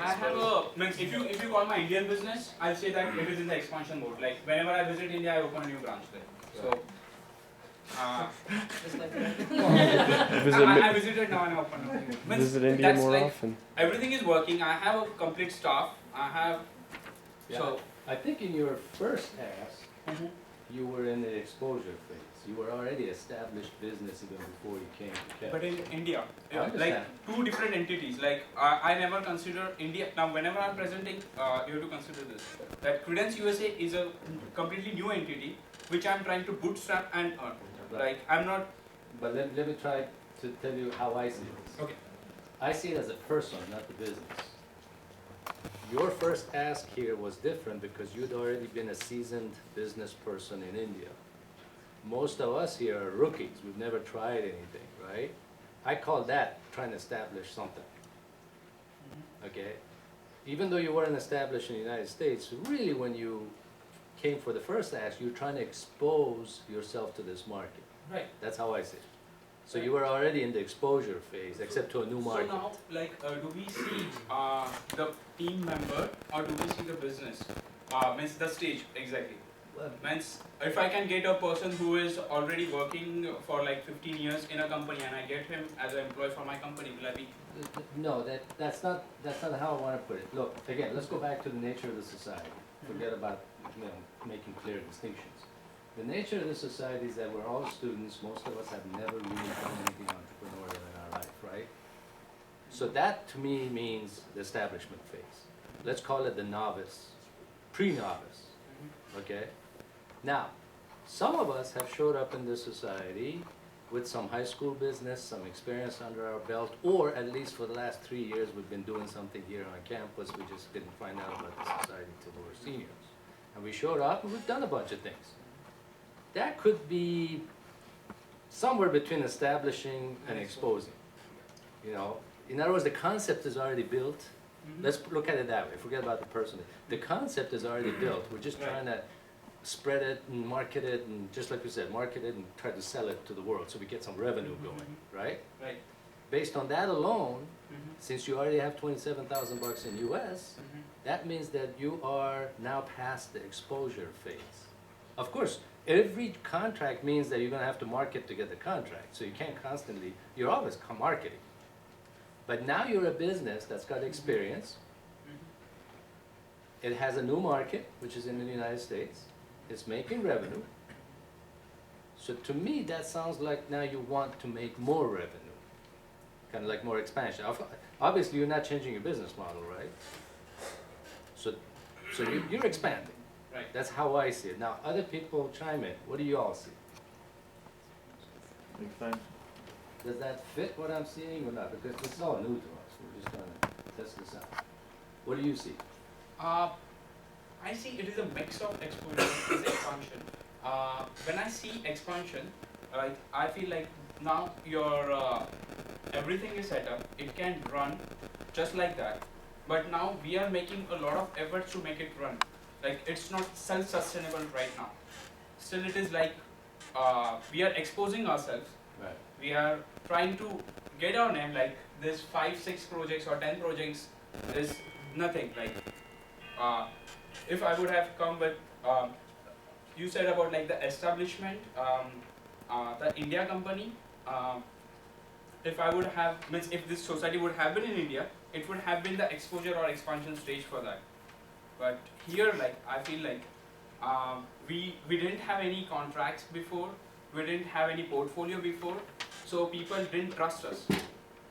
I have a, means if you call my Indian business, I'll say that it is in the expansion mode. Like whenever I visit India, I open a new branch there. So I visited now and I open a new. Means Visit India that's more like often. everything is working. I have a complete staff. I have so I think in your first ask, you were in the exposure phase. You were already established business even before you came to KES. but in India, I like understand. two different entities. Like I never consider India. Now whenever I'm presenting, you have to consider this. That Credence USA is a completely new entity which I'm trying to bootstrap and earn. Right. Like I'm not. But let me try to tell you how I see this. Okay. I see it as a person, not the business. Your first ask here was different because you'd already been a seasoned business person in India. Most of us here are rookies. We've never tried anything, right? I call that trying to establish something. Okay? Even though you weren't established in the United States, really when you came for the first ask, you're trying to expose yourself to this market. Right. That's how I see it. So you were already in the exposure phase, except to a new market. So now, like, do we see the team member or do we see the business? Means the stage, exactly. Well, Means if I can get a person who is already working for like 15 years in a company and I get him as an employee for my company, will I be? no, that's not how I want to put it. Look, again, let's go back to the nature of the society. Forget about making clear distinctions. The nature of the society is that we're all students. Most of us have never really done anything entrepreneurial in our life, right? So that to me means the establishment phase. Let's call it the novice, pre-novice, okay? Now, some of us have showed up in this society with some high school business, some experience under our belt, or at least for the last 3 years we've been doing something here on campus. We just didn't find out about the society until we were seniors. And we showed up and we've done a bunch of things. That could be somewhere between establishing and exposing. You know, in other words, the concept is already built. Let's look at it that way. Forget about the person. The concept is already built. We're just trying to spread it and market it, and just like we said, market it and try to sell it to the world so we get some revenue going, right? Right. Based on that alone, since you already have 27,000 bucks in US, that means that you are now past the exposure phase. Of course, every contract means that you're going to have to market to get the contract, so you can't constantly, you're always marketing. But now you're a business that's got experience. It has a new market, which is in the United States. It's making revenue. So to me, that sounds like now you want to make more revenue, kind of like more expansion. Obviously, you're not changing your business model, right? So you're expanding. Right. That's how I see it. Now, other people chime in. What do you all see? Expansion. Does that fit what I'm seeing or not? Because this is all new to us. We're just trying to test this out. What do you see? I see it is a mix of exposure and expansion. When I see expansion, right, I feel like now your everything is set up. It can run just like that. But now we are making a lot of efforts to make it run. Like it's not self-sustainable right now. Still, it is like we are exposing ourselves. Right. We are trying to get our name. Like this 5, 6 projects or 10 projects is nothing. Like if I would have come with you said about like the establishment, the India company. If I would have means if this society would have been in India, it would have been the exposure or expansion stage for that. But here, like I feel like we didn't have any contracts before. We didn't have any portfolio before. so people didn't trust us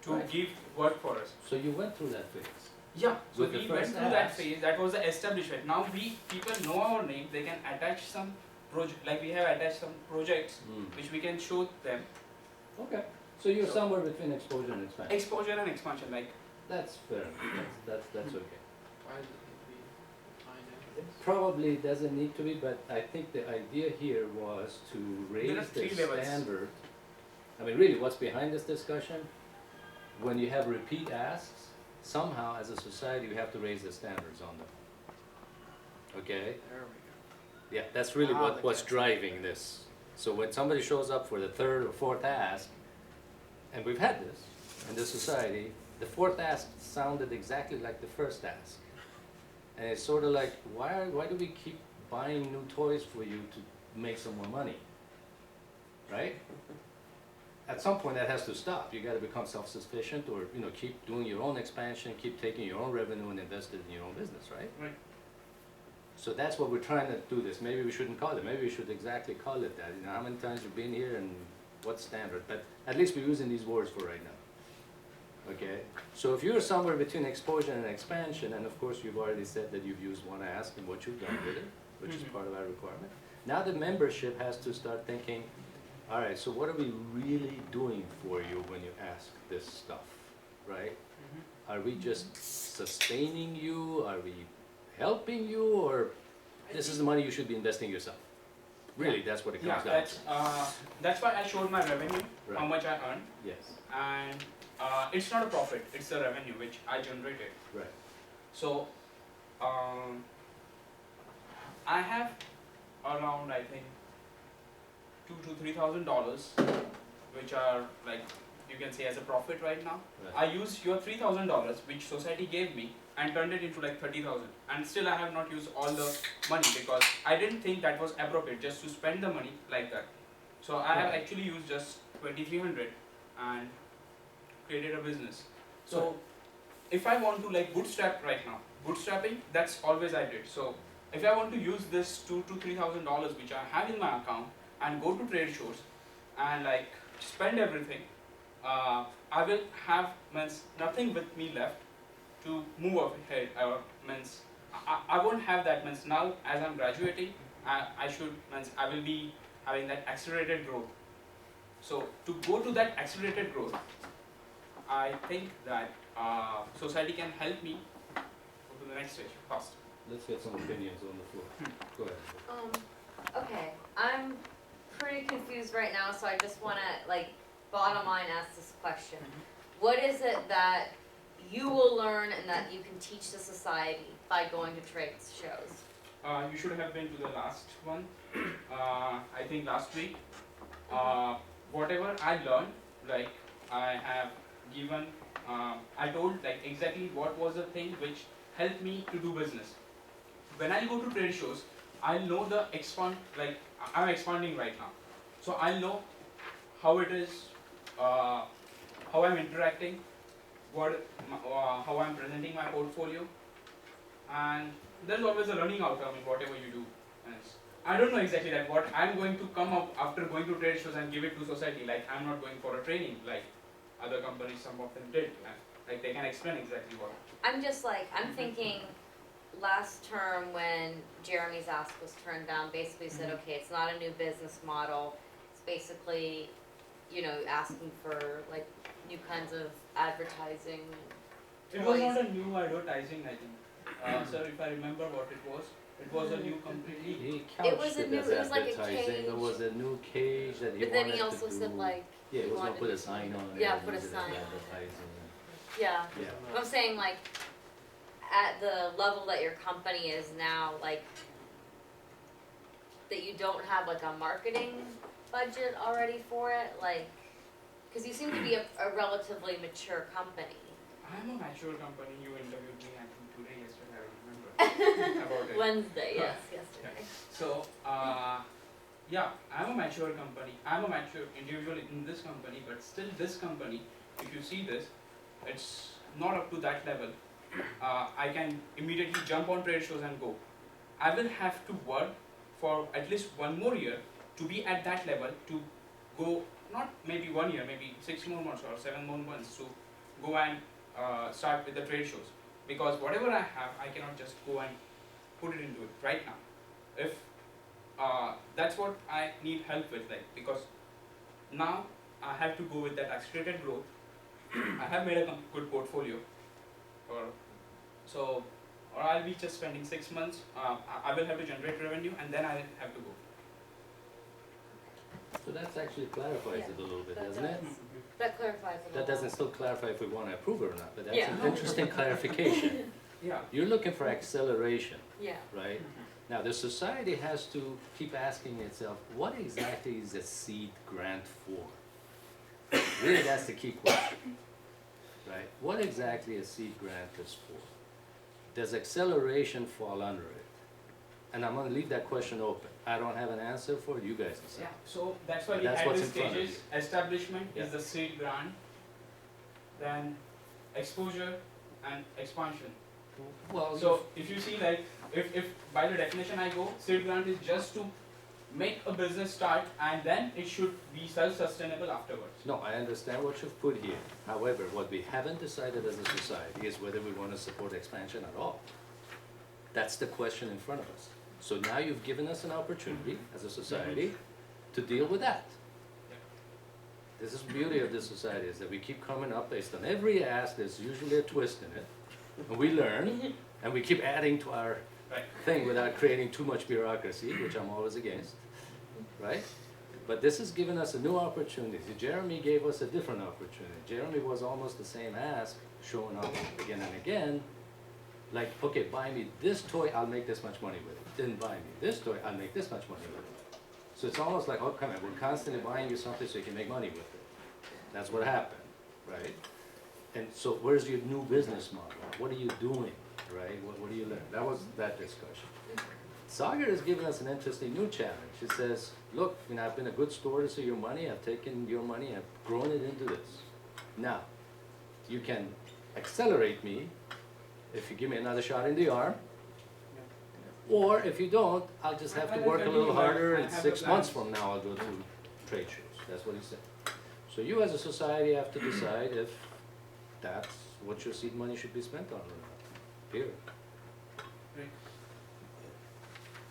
to Right. give work for us. So you went through that phase. Yeah, so With the we went first through that ask. phase. That was the establishment. Now people know our name. They can attach some project, like we have attached some projects which we can show them. Okay, so you're somewhere between exposure and expansion. Exposure and expansion, like That's fair, that's okay. Why does it need to be defined as? It probably doesn't need to be, but I think the idea here was to There are raise three the levels. standard. I mean, really, what's behind this discussion? When you have repeat asks, somehow as a society, we have to raise the standards on them. Okay? There we Yeah, that's really Ah, the what's catch. driving this. So when somebody shows up for the third or fourth ask, and we've had this in this society, the fourth ask sounded exactly like the first ask. And it's sort of like, why do we keep buying new toys for you to make some more money? Right? At some point that has to stop. You gotta become self-sufficient or, keep doing your own expansion, keep taking your own revenue and invest it in your own business, right? Right. So that's what we're trying to do this. Maybe we shouldn't call it. Maybe we should exactly call it that. How many times you've been here and what's standard? But at least we're using these words for right now. Okay? So if you're somewhere between exposure and expansion, and of course you've already said that you've used one ask and what you've done with it, which is part of our requirement. Now the membership has to start thinking, all right, so what are we really doing for you when you ask this stuff, right? Are we just sustaining you? Are we helping you? Or this is the money you should be investing yourself? Really, that's what it comes down to. That's why I showed my revenue, how Right. much I earned, Yes, and it's not a profit, it's the revenue which I generated. right. So, I have around, I think, $2,000 to $3,000, which are like, you can say as a profit right now. Right. I used your $3,000, which society gave me, and turned it into like 30,000. And still I have not used all the money because I didn't think that was appropriate just to spend the money like that. So I have Right. actually used just 2,300 and created a business. So if I want to like bootstrap right now, bootstrapping, that's always I did. So if I want to use this $2,000 to $3,000 which I have in my account and go to trade shows and like spend everything, I will have nothing with me left to move ahead. I won't have that. Now as I'm graduating, I will be having that accelerated growth. So to go to that accelerated growth, I think that society can help me go to the next stage fast. Let's get some opinions on the floor. Go ahead. Okay, I'm pretty confused right now, so I just wanna, bottom line ask this question. What is it that you will learn and that you can teach the society by going to trade shows? You should have been to the last one, I think last week. Whatever I learned, like I have given, I told like exactly what was the thing which helped me to do business. When I go to trade shows, I know I'm expanding right now. So I'll know how it is, how I'm interacting, how I'm presenting my portfolio, and there's always a learning outcome in whatever you do. And I don't know exactly that what I'm going to come up after going to trade shows and give it to society. Like I'm not going for a training like other companies, some of them did. Like they can explain exactly what. I'm thinking last term when Jeremy's ask was turned down, basically said, okay, it's not a new business model. It's basically, asking for like new kinds of advertising. It was not a new advertising, I think. Sir, if I remember what it was a new completely. He couched was a it new- as it was like a advertising. There cage. was a new cage that he But then wanted he to also do. said Yeah, he was gonna wanted put a to- sign on it. Yeah, and put a use it as sign. advertising. Yeah. Yeah. I'm saying at the level that your company is now, that you don't have a marketing budget already for it, because you seem to be a relatively mature company. I'm a mature company. You interviewed me I think today, yesterday, I remember about it. Wednesday, yes, yesterday. So, yeah, I'm a mature company. I'm a mature individual in this company, but still this company, if you see this, it's not up to that level. I can immediately jump on trade shows and go. I will have to work for at least one more year to be at that level to go, not maybe 1 year, maybe 6 more months or 7 more months to go and start with the trade shows. Because whatever I have, I cannot just go and put it into it right now. If that's what I need help with, like, because now I have to go with that accelerated growth. I have made a good portfolio, or I'll be just spending 6 months. I will have to generate revenue, and then I have to go. So that actually clarifies it a little bit, that doesn't it? does. That clarifies it a That lot. doesn't still clarify if we want to approve it or not, but that's Yeah. an interesting clarification. Yeah. You're looking for acceleration, Yeah. right? Now, the society has to keep asking itself, what exactly is a seed grant for? Really, that's the key question, right? What exactly a seed grant is for? Does acceleration fall under it? And I'm gonna leave that question open. I don't have an answer for it, you guys decide. Yeah. So that's why But we that's had what's these in front of stages. Establishment Yeah. is the seed grant, then exposure and expansion. Well, So if you see, like, if by the definition I go, seed grant is just to make a business start, and then it should be self-sustainable afterwards. no, I understand what you've put here. However, what we haven't decided as a society is whether we want to support expansion at all. That's the question in front of us. So now you've given us an opportunity as a society to deal with that. This is the beauty of this society, is that we keep coming up based on every ask, there's usually a twist in it. And we learn, and we keep adding to our Right. thing without creating too much bureaucracy, which I'm always against, right? But this has given us a new opportunity. Jeremy gave us a different opportunity. Jeremy was almost the same ask, showing up again and again, like, okay, buy me this toy, I'll make this much money with it. Then buy me this toy, I'll make this much money with it. So it's almost like, oh, come on, we're constantly buying you something so you can make money with it. That's what happened, right? And so where's your new business model? What are you doing, right? What do you learn? That was that discussion. Saagar has given us an interesting new challenge. He says, look, you know, I've been a good stewardess of your money, I've taken your money, I've grown it into this. Now, you can accelerate me if you give me another shot in the arm, or if you don't, I'll just have to work a little harder, and 6 months from now I'll go to trade shows. That's what he said. So you as a society have to decide if that's what your seed money should be spent on or not, period.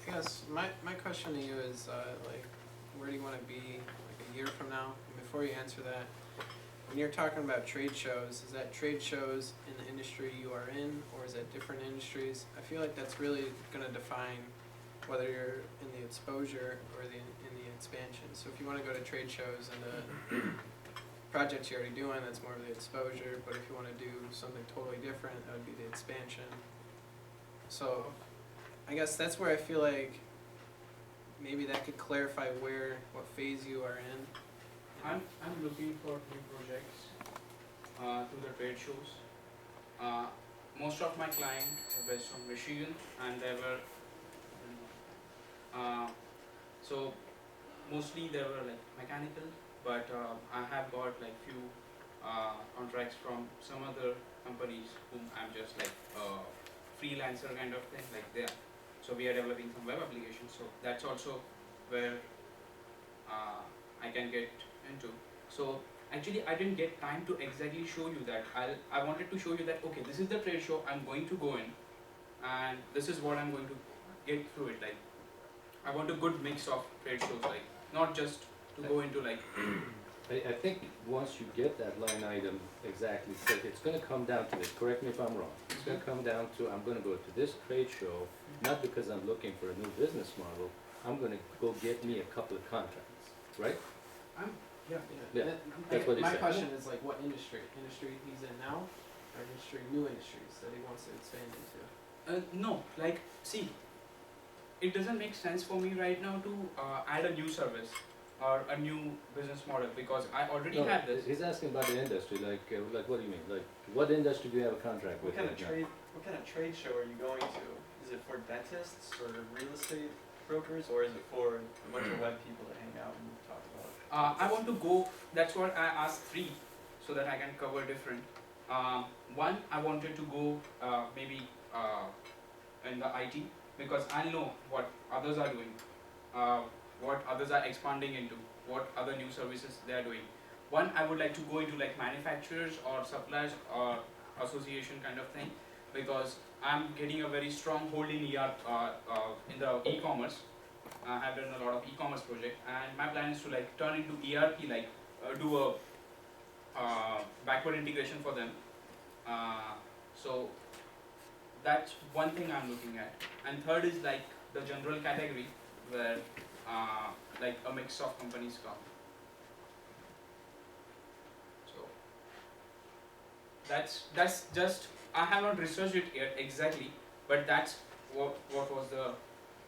I guess my question to you is, like, where do you want to be like a year from now? And before you answer that, when you're talking about trade shows, is that trade shows in the industry you are in, or is that different industries? I feel like that's really going to define whether you're in the exposure or in the expansion. So if you want to go to trade shows and the projects you're already doing, that's more of the exposure. But if you want to do something totally different, that would be the expansion. So I guess that's where I feel like maybe that could clarify what phase you are in. I'm looking for new projects to the trade shows. Most of my clients are based from Michigan, and they were so mostly they were like mechanical, but I have got like few contracts from some other companies whom I'm just like freelancer kind of thing, like there. So we are developing some web applications. So that's also where I can get into. So actually I didn't get time to exactly show you that. I wanted to show you that, okay, this is the trade show I'm going to go in, and this is what I'm going to get through it. Like, I want a good mix of trade shows, like not just to go into like I think once you get that line item exactly set, it's gonna come down to this, correct me if I'm wrong. It's gonna come down to, I'm gonna go to this trade show, not because I'm looking for a new business model, I'm gonna go get me a couple of contracts, right? Yeah, that's what he My said. question is like, what industry? Industry he's in now, or new industries that he wants to expand into? no, like, see, it doesn't make sense for me right now to add a new service or a new business model, because I already No, have this. he's asking about the industry, like what do you mean? Like, what industry do you have a contract with What kind right of now? what kind of trade show are you going to? Is it for dentists or real estate brokers, or is it for a bunch of web people to hang out and talk about? I want to go, that's what I asked 3, so that I can cover different. One, I wanted to go maybe in the IT, because I know what others are doing, what others are expanding into. what other new services they are doing. One, I would like to go into like manufacturers or suppliers or association kind of thing, because I'm getting a very strong hold in in the e-commerce. I've done a lot of e-commerce project, and my plan is to like turn into ERP, like do a backward integration for them. So that's one thing I'm looking at. And third is like the general category where like a mix of companies come. So that's just, I have not researched it yet exactly, but that's what was the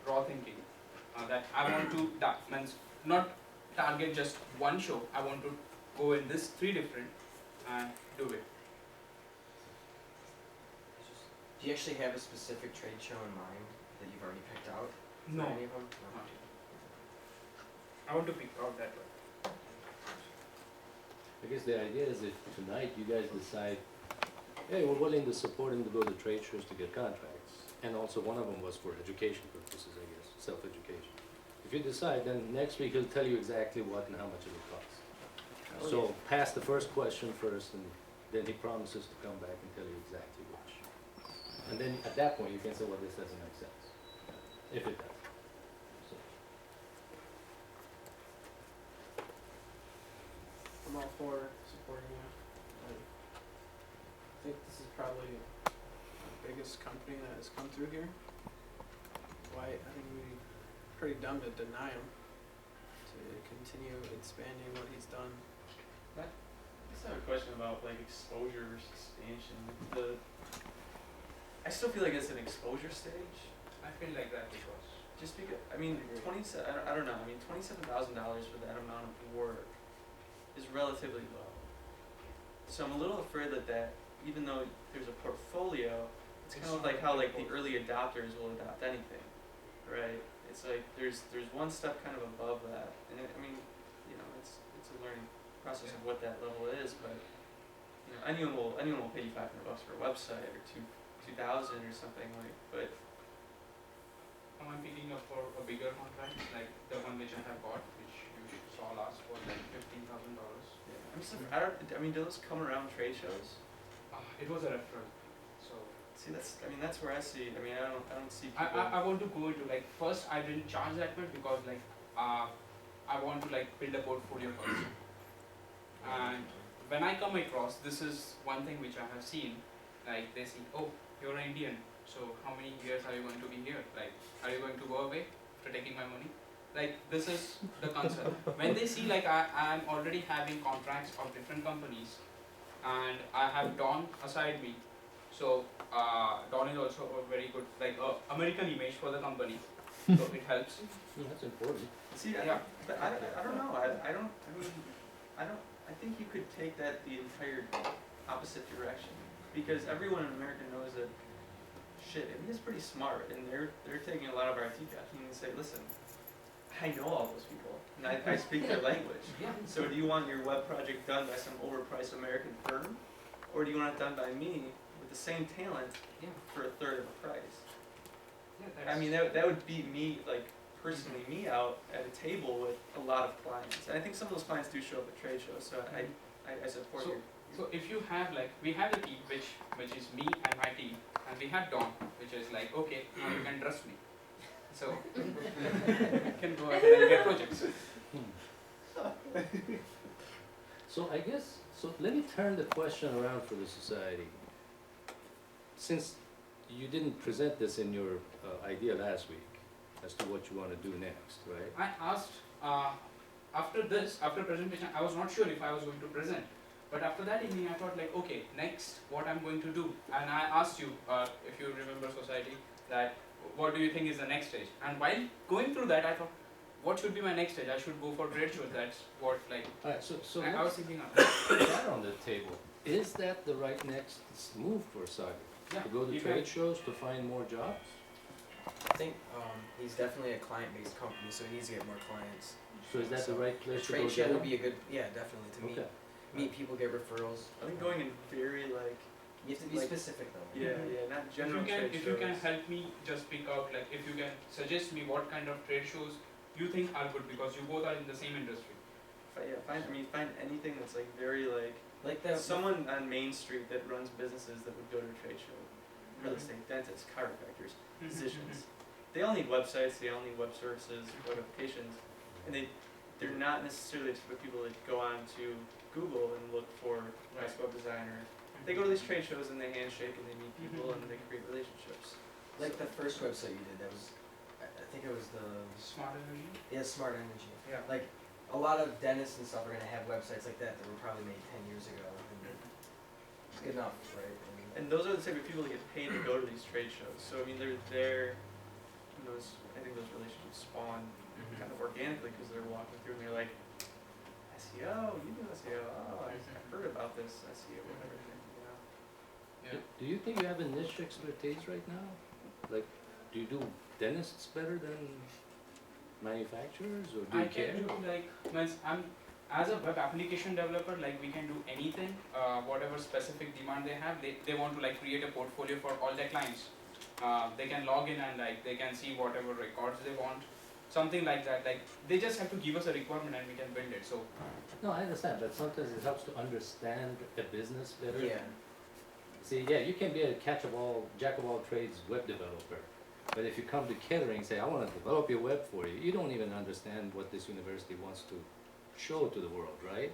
raw thinking. That I want to means not target just one show. I want to go in this 3 different and do it. Do you actually have a specific trade show in mind that you've already picked out? For No. any of them? No. I want to pick out that one. I guess the idea is if tonight you guys decide, hey, we're willing to support him to go to trade shows to get contracts, and also one of them was for education purposes, I guess, self-education. If you decide, then next week he'll tell you exactly what and how much it will cost. Oh, So pass the first question first, and then he promises to come back and tell you exactly which. And then at that point you can say, well, this doesn't make sense, if it does. So, I'm all for supporting you. I think this is probably the biggest company that has come through here. Why, I think we'd be pretty dumb to deny him to continue expanding what he's done. I just have a question about like exposure versus expansion. I still feel like it's an exposure stage. I feel like that because Just because, I mean, I don't know. I mean, $27,000 for that amount of work is relatively low. So I'm a little afraid that even though there's a portfolio, it's kind of like how like the early adopters will adopt anything, right? It's like there's one step kind of above that, and I mean, you know, it's a learning process of what that level is, but you know, anyone will pay you $500 for a website or $2,000 or something like, but. I'm picking up for a bigger contract, like the one which I have got, which you saw last was like $15,000. I'm just, I mean, do those come around trade shows? It was a referral, so See, that's where I see. I mean, I don't see I people. want to go into like, first I didn't charge that much because like I want to like build a portfolio first. And when I come across, this is one thing which I have seen, like they see, oh, you're an Indian, so how many years are you going to be here? Like, are you going to go away after taking my money? Like, this is the concern. When they see like I'm already having contracts of different companies, and I have Don aside me, so Don is also a very good like American image for the company, so it helps. that's important. See, Yeah. but I don't know. I think you could take that the entire opposite direction, because everyone in America knows that shit, India's pretty smart, and they're taking a lot of our IT jobs, and they say, listen, I know all those people, and I speak their language. Yeah. So do you want your web project done by some overpriced American firm, or do you want it done by me with the same talent Yeah. for a third of the price? Yeah, I mean, that would beat me, like, personally, me out at a table with a lot of clients. And I think some of those clients do show up at trade shows, so I support So- your. So if you have like, we have a team which is me and my team, and we have Don, which is like, okay, now you can trust me. So you can go ahead and get projects. So I guess, so let me turn the question around for the society. Since you didn't present this in your idea last week as to what you want to do next, right? I asked after presentation, I was not sure if I was going to present. But after that evening, I thought like, okay, next what I'm going to do. And I asked you, if you remember society, that what do you think is the next stage? And while going through that, I thought, what should be my next stage? I should go for trade shows. That's what like, Alright, so I was let's thinking of. put that on the table. Is that the right next move for Saagar? Yeah, To go to you trade can- shows to find more jobs? I think he's definitely a client-based company, so he needs to get more clients. So is that the So right A place to go trade show get would them? be a good, yeah, definitely, to Okay. meet people, get referrals. I think going in very like, You have to be Like- specific though. yeah, not general trade If you can shows. help me just pick out, like if you can suggest me what kind of trade shows you think are good, because you both are in the same industry. find anything that's like very Like that. someone on Main Street that runs businesses that would go to a trade show. Real estate, dentists, chiropractors, physicians. They all need websites, they all need web services, web applications, and they're not necessarily just for people that go on to Google and look for best web designer. They go to these trade shows and they handshake and they meet people and they create relationships. Like the first website you did, that was, I think it was the, Smart energy. yeah, Smart Energy. Yeah. Like, a lot of dentists and stuff are gonna have websites like that that were probably made 10 years ago. And it's good enough, right? I mean, And those are the type of people that get paid to go to these trade shows. So I mean, they're there. I think those relationships spawn kind of organically because they're walking through and they're like, SEO, you do SEO. Oh, I heard about this SEO, whatever. Do you think you have a niche expertise right now? Like, do you do dentists better than manufacturers, or do I you care? can do as a web application developer, like we can do anything, whatever specific demand they have. They want to like create a portfolio for all their clients. They can log in and like they can see whatever records they want, something like that. Like they just have to give us a requirement and we can build it. So No, I understand, but sometimes it helps to understand a business better. yeah. See, yeah, you can be a jack of all trades web developer, but if you come to Kettering and say, I want to develop your web for you, you don't even understand what this university wants to show to the world, right?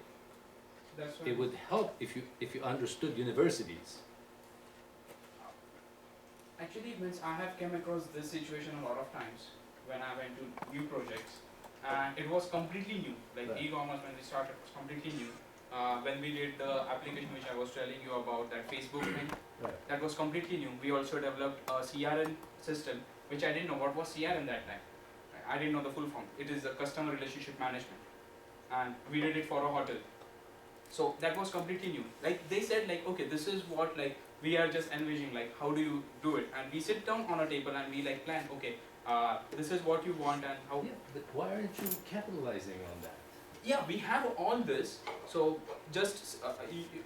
that's It would help if you understood universities. Actually, means I have come across this situation a lot of times when I went to new projects, and it was completely new. Like Right. e-commerce when we started was completely new. When we did the application which I was telling you about, that Facebook thing, Right. that was completely new. We also developed a CRM system, which I didn't know what was CRM that time. I didn't know the full form. It is a customer relationship management, and we did it for a hotel. So that was completely new. Like they said, like okay, this is what like we are just envisioning, like how do you do it? And we sit down on a table and we like plan. Okay, this is what you want and how. Yeah, but why aren't you capitalizing on that? Yeah, we have all this. So just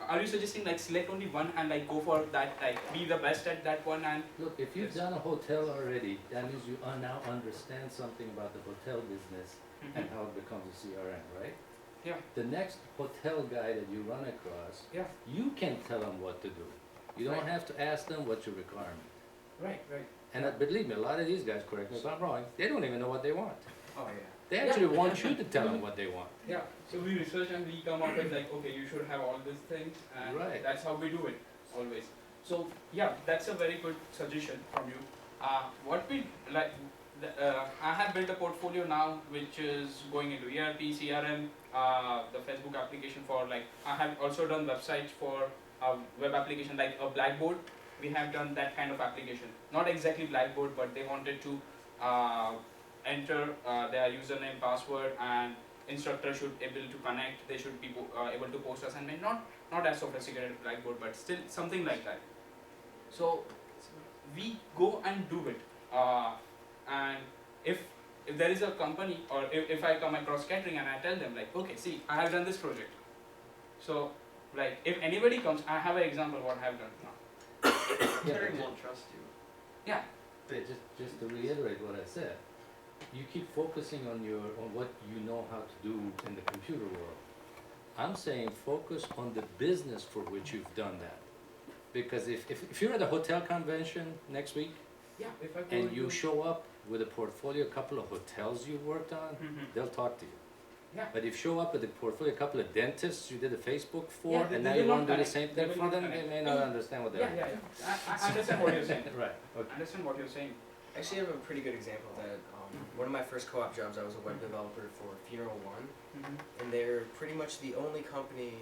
are you suggesting like select only one and like go for that, like be the best at that one? And Look, if you've Yes. done a hotel already, that means you now understand something about the hotel business and how it becomes a CRM, right? Yeah. The next hotel guy that you run across, Yeah. you can tell them what to do. You don't Right. have to ask them what's your requirement. right. And believe me, a lot of these guys, correct me if I'm wrong, they don't even know what they want. Oh, yeah. They actually want you to tell them what they want. Yeah. So we research and we come up with like okay, you should have all these things, and Right. that's how we do it always. So yeah, that's a very good suggestion from you. What we like, I have built a portfolio now which is going into ERP, CRM, the Facebook application for like I have also done websites for web application like a Blackboard. We have done that kind of application. Not exactly Blackboard, but they wanted to enter their username, password, and instructor should able to connect. They should be able to post assignment. Not as sophisticated as Blackboard, but still something like that. So we go and do it. And if there is a company or if I come across catering and I tell them like, okay, see, I have done this project. So like if anybody comes, I have an example what I have done now. Yeah, Catering won't trust you. Yeah. Yeah, just to reiterate what I said, you keep focusing on what you know how to do in the computer world. I'm saying focus on the business for which you've done that. Because if you're at a hotel convention next week Yeah. If I go and you into- show up with a portfolio, a couple of hotels you've worked on, they'll talk to you. Yeah. But if you show up with a portfolio, a couple of dentists you did a Facebook for, Yeah, and they now will you want not to do the connect. same They thing will for not them, they connect. may not understand what they're Yeah, yeah. I understand what you're saying. Right, okay. I understand what you're saying. Actually, I have a pretty good example of that. One of my first co-op jobs, I was a web developer for Funeral One, and they're pretty much the only company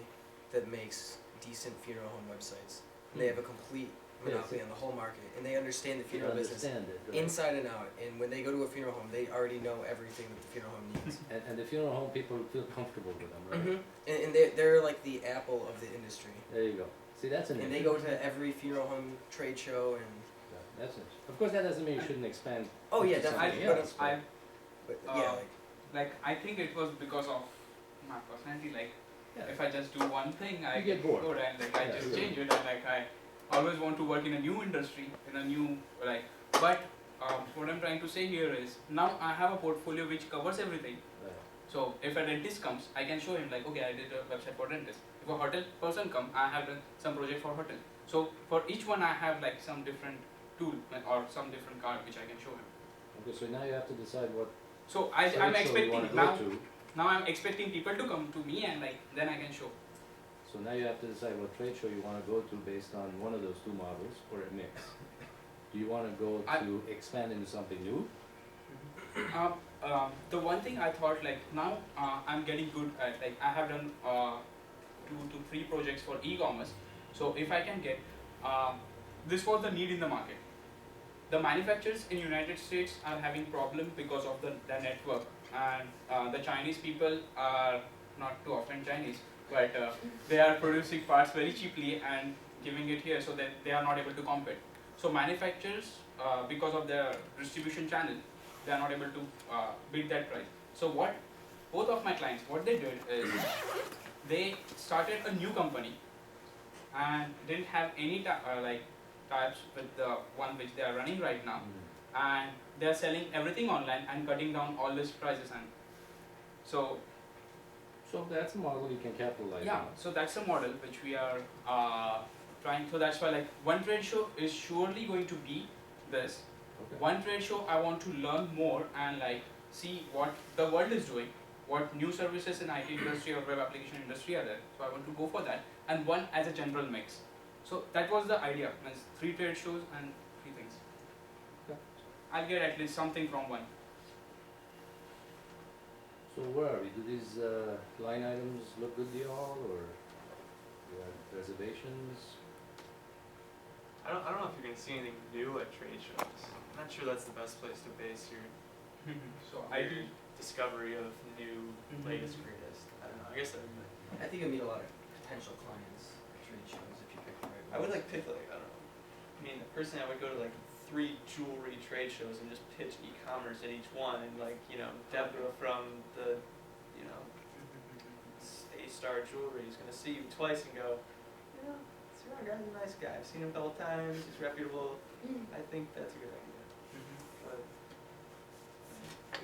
that makes decent funeral home websites. And they have a complete monopoly on the whole market, and they understand the You funeral business understand it, right? inside and out. And when they go to a funeral home, they already know everything that the funeral home needs. And the funeral home people feel comfortable with them, right? And they're like the Apple of the industry. There you go. See, that's an And they go to every funeral home trade show and. That's it. Of course, that doesn't mean you shouldn't expand. Oh yeah, to something definitely. else, I But yeah, like I think it was because of my personality. Like Yeah. if I just do one thing, I You get bored. good and like I Yeah, just sure. change it and like I always want to work in a new industry, in a new like. But what I'm trying to say here is now I have a portfolio which covers everything. Right. So if a dentist comes, I can show him like, okay, I did a website for dentist. If a hotel person come, I have done some project for hotel. So for each one, I have like some different tool or some different card which I can show him. Okay, so now you have to decide what So trade I'm show you expecting wanna go now. to. Now I'm expecting people to come to me and like then I can show. So now you have to decide what trade show you wanna go to based on one of those two models or a mix. Do you wanna go to expand into something new? The one thing I thought like now I'm getting good at like I have done 2 to 3 projects for e-commerce. So if I can get this was the need in the market. The manufacturers in United States are having problem because of the network and the Chinese people are not to offend Chinese, but they are producing parts very cheaply and giving it here so that they are not able to compete. So manufacturers because of their distribution channel they are not able to beat that price. So what both of my clients what they did is they started a new company and didn't have any types with the one which they are running right now, and they are selling everything online and cutting down all these prices and so that's a model you can capitalize yeah, on. so that's a model which we are trying. So that's why like one trade show is surely going to be this. Okay. One trade show I want to learn more and like see what the world is doing, what new services in IT industry or web application industry are there. So I want to go for that, and one as a general mix. So that was the idea. Means 3 trade shows and 3 things. Yeah. I'll get at least something from one. So where are we? Do these line items look good to you all, or you have reservations? I don't know if you're gonna see anything new at trade shows. I'm not sure that's the best place to base your So your discovery of new, latest, greatest. I don't know. I guess I think you'll meet a lot of potential clients at trade shows if you pick the right I would ones. like pick like I don't know. I mean, personally, I would go to like 3 jewelry trade shows and just pitch e-commerce at each one, and like Deborah from the A-Star Jewelry is gonna see you twice and go, Saagar guy's a nice guy. I've seen him a couple times. He's reputable. I think that's a good idea. But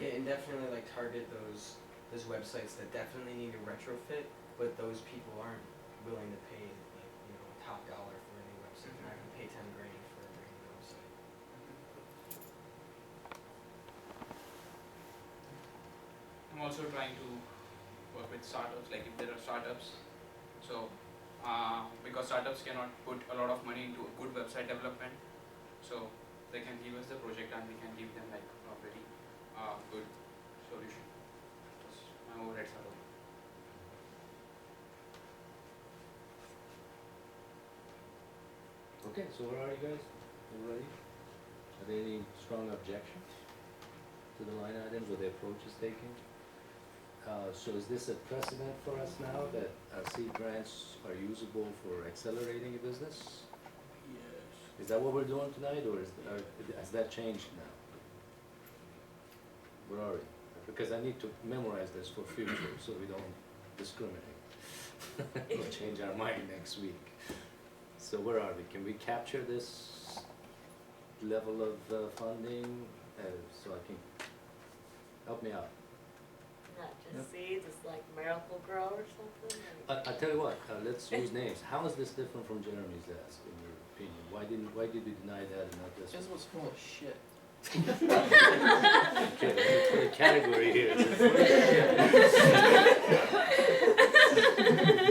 Yeah, and definitely like target those websites that definitely need a retrofit, but those people aren't willing to pay like, top dollar for a new website. They're not gonna pay 10 grand for a brand new website. I'm also trying to work with startups, like if there are startups. So because startups cannot put a lot of money into a good website development, so they can give us the project and we can give them like a very good solution. Because my overheads are low. Okay, so where are you guys? You ready? Are there any strong objections to the line items or the approach is taking? So is this a precedent for us now that seed grants are usable for accelerating a business? Yes. Is that what we're doing tonight, or has that changed now? Where are we? Because I need to memorize this for future, so we don't discriminate. We'll change our mind next week. So where are we? Can we capture this level of funding, so I can, help me out? Not just seeds, it's like Miracle Grow or something? I tell you what, let's use names. How is this different from Jeremy's desk, in your opinion? Why did we deny that and not this This one? was full of shit. Okay, let me put a category here. It's full of shit.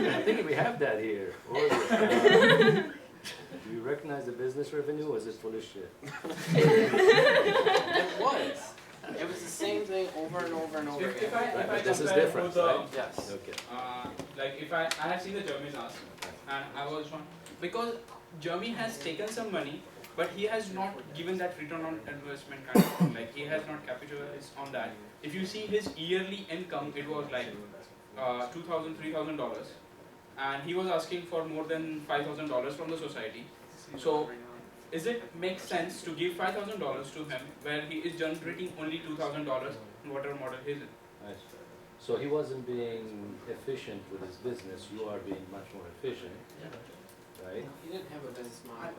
I think we have that here. Do you recognize the business revenue, or is it full of shit? It was. It was the same thing over and over and over If again. I But this is compare different, both the right? Yes. Okay. like if I have seen the Jeremy's ask and I was one because Jeremy has taken some money but he has not given that return on investment kind of thing. Like he has not capitalized on that. If you see his yearly income, it was like $2,000, $3,000 and he was asking for more than $5,000 from the society. So is it make sense to give $5,000 to him where he is generating only $2,000 in whatever model he's in? Nice. So he wasn't being efficient with his business, you are being much more efficient, right? He didn't have a business model.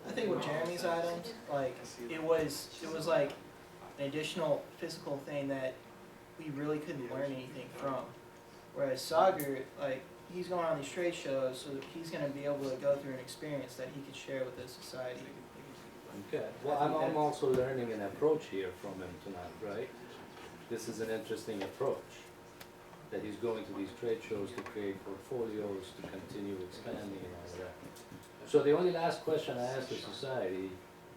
I think with Jeremy's items, like, it was like an additional physical thing that we really couldn't learn anything from. Whereas Saagar, like, he's going on these trade shows, so that he's going to be able to go through an experience that he could share with the society. Okay, well, I'm also learning an approach here from him tonight, right? This is an interesting approach, that he's going to these trade shows to create portfolios, to continue expanding and all that. So the only last question I ask the society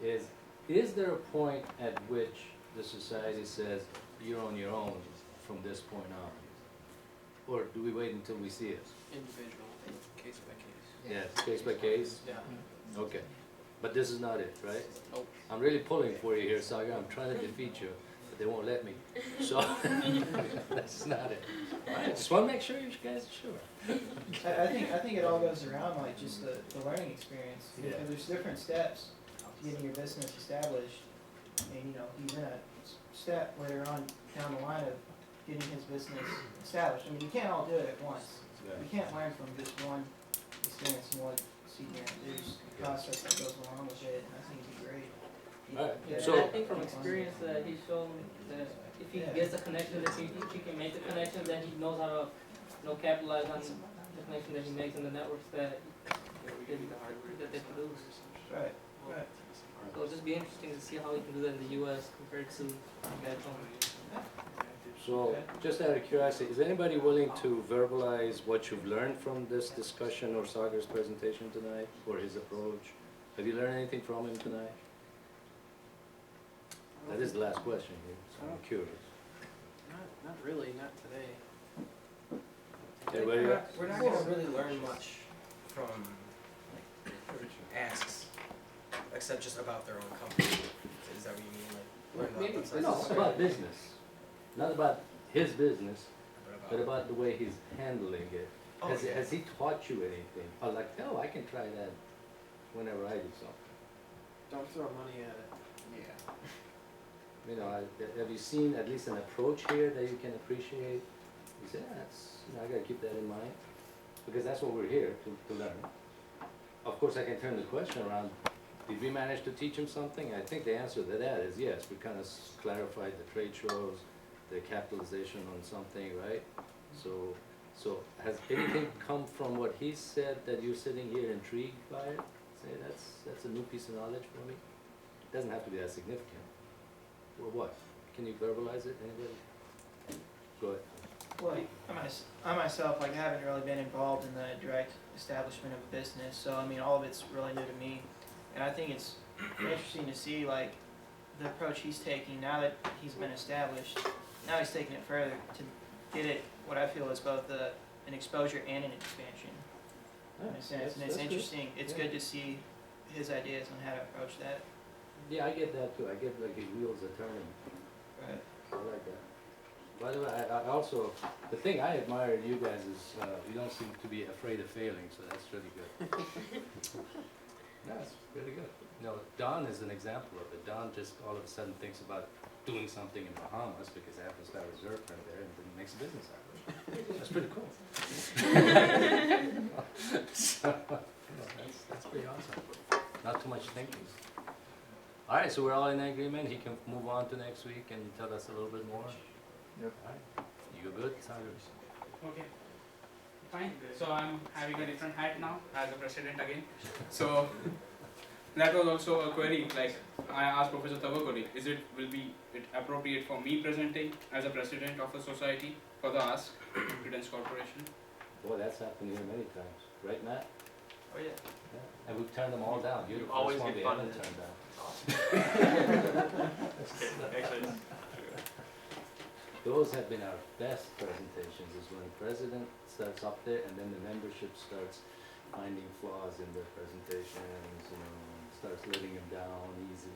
is there a point at which the society says, you're on your own from this point on? Or do we wait until we see it? Individual, case by case. Yes, case by case? Yeah. Okay. But this is not it, right? Nope. I'm really pulling for you here, Saagar. I'm trying to defeat you, but they won't let me. So, that's not it. I just want to make sure you guys are sure. I think it all goes around like just the learning experience. Yeah. Because there's different steps to getting your business established. And you know, he's in a step later on down the line of getting his business established. I mean, you can't all do it at once. You can't learn from just one experience and one see here. There's a process that goes along with it, and I think it'd be great. Alright, Yeah, so- and I think from experience that he's shown that if he gets a connection, if he can make the connection, then he knows how to, capitalize on the connection that he makes in the networks that they produce. Right, right. So it'll just be interesting to see how he can do that in the U.S. compared to back home. So, just out of curiosity, is anybody willing to verbalize what you've learned from this discussion or Saagar's presentation tonight, or his approach? Have you learned anything from him tonight? That is the last question here, so I'm curious. Not really, not today. Anybody else? We're not gonna really learn much from like asks, except just about their own company. Is that what you mean? Like learn Maybe. about themselves? No, it's about business. Not about his business, but But about the way he's handling it. Oh, yeah. Has he taught you anything? Or like, oh, I can try that whenever I do something. Don't throw money at it. Yeah. You know, have you seen at least an approach here that you can appreciate? You say, I gotta keep that in mind, because that's what we're here to learn. Of course, I can turn the question around. Did we manage to teach him something? I think the answer to that is yes. We kind of clarified the trade shows, the capitalization on something, right? So has anything come from what he said that you're sitting here intrigued by it? Say that's a new piece of knowledge for me. It doesn't have to be that significant. Or what? Can you verbalize it? Anybody? Go ahead. Well, I myself, like, haven't really been involved in the direct establishment of a business, so I mean, all of it's really new to me. And I think it's interesting to see, like, the approach he's taking now that he's been established. Now he's taking it further to get it, what I feel is both an exposure and an expansion, in a sense. And it's interesting, it's good to see his ideas on how to approach that. Yeah, I get that too. I get like his wheels are turning. Right. I like that. By the way, I also, the thing I admire in you guys is you don't seem to be afraid of failing, so that's really good. That's really good. You know, Don is an example of it. Don just all of a sudden thinks about doing something in Bahamas because they happen to have a reserve fund there and then makes a business out of it. That's pretty cool. So, you know, that's pretty awesome. Not too much thinking. All right, so we're all in agreement. He can move on to next week and tell us a little bit more. Yep. All right. You good, Saagar? Okay. Fine. So I'm having a different hat now as a president again. So that was also a query. Like I asked Professor Tabakuri, will be it appropriate for me presenting as a president of a society for the Ask Credence Corporation? Boy, that's happened here many times, right, Matt? Oh yeah. Yeah. And we've turned them all down. You're the first always one get we haven't funded. turned down. Actually, Those have been our best presentations, is when the president starts up there and then the membership starts finding flaws in their presentations, you know, starts letting them down easily.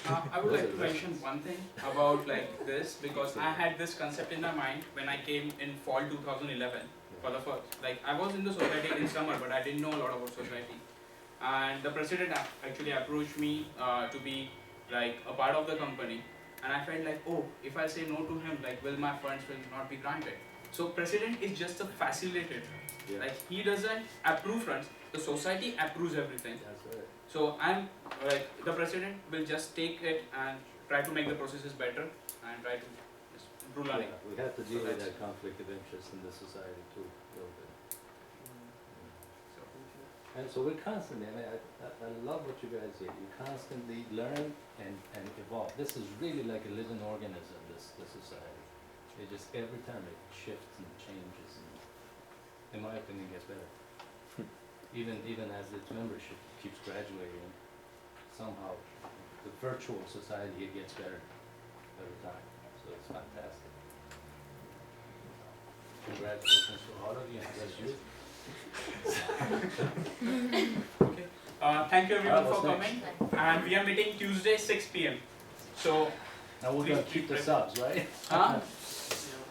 I would like to mention one thing about like this because I had this concept in my mind when I came in fall 2011 for the first. Like I was in the society in summer, but I didn't know a lot about society. And the president actually approached me to be like a part of the company. And I felt like, oh, if I say no to him, like, will my funds will not be granted? So president is just a facilitator. Yeah. Like he doesn't approve funds, the society approves everything. That's right. So I'm like the president will just take it and try to make the processes better and try to just through learning. Yeah, we have to deal with that conflict of interest in the society too, a little bit. And so we're constantly, I mean, I love what you guys do. You constantly learn and evolve. This is really like a living organism, this society. It just, every time it shifts and changes and, in my opinion, gets better. Even as its membership keeps graduating, somehow the virtual society, it gets better every time. So it's fantastic. Congratulations to all of you, and bless you. Okay. Thank you everyone What's for coming. And we are meeting Tuesday 6 p.m. So Now we're Please gonna keep keep the it. subs, right? Huh?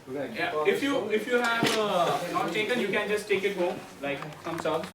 We're gonna keep Yeah, all if the you have not taken, you can just take it home, like some subs.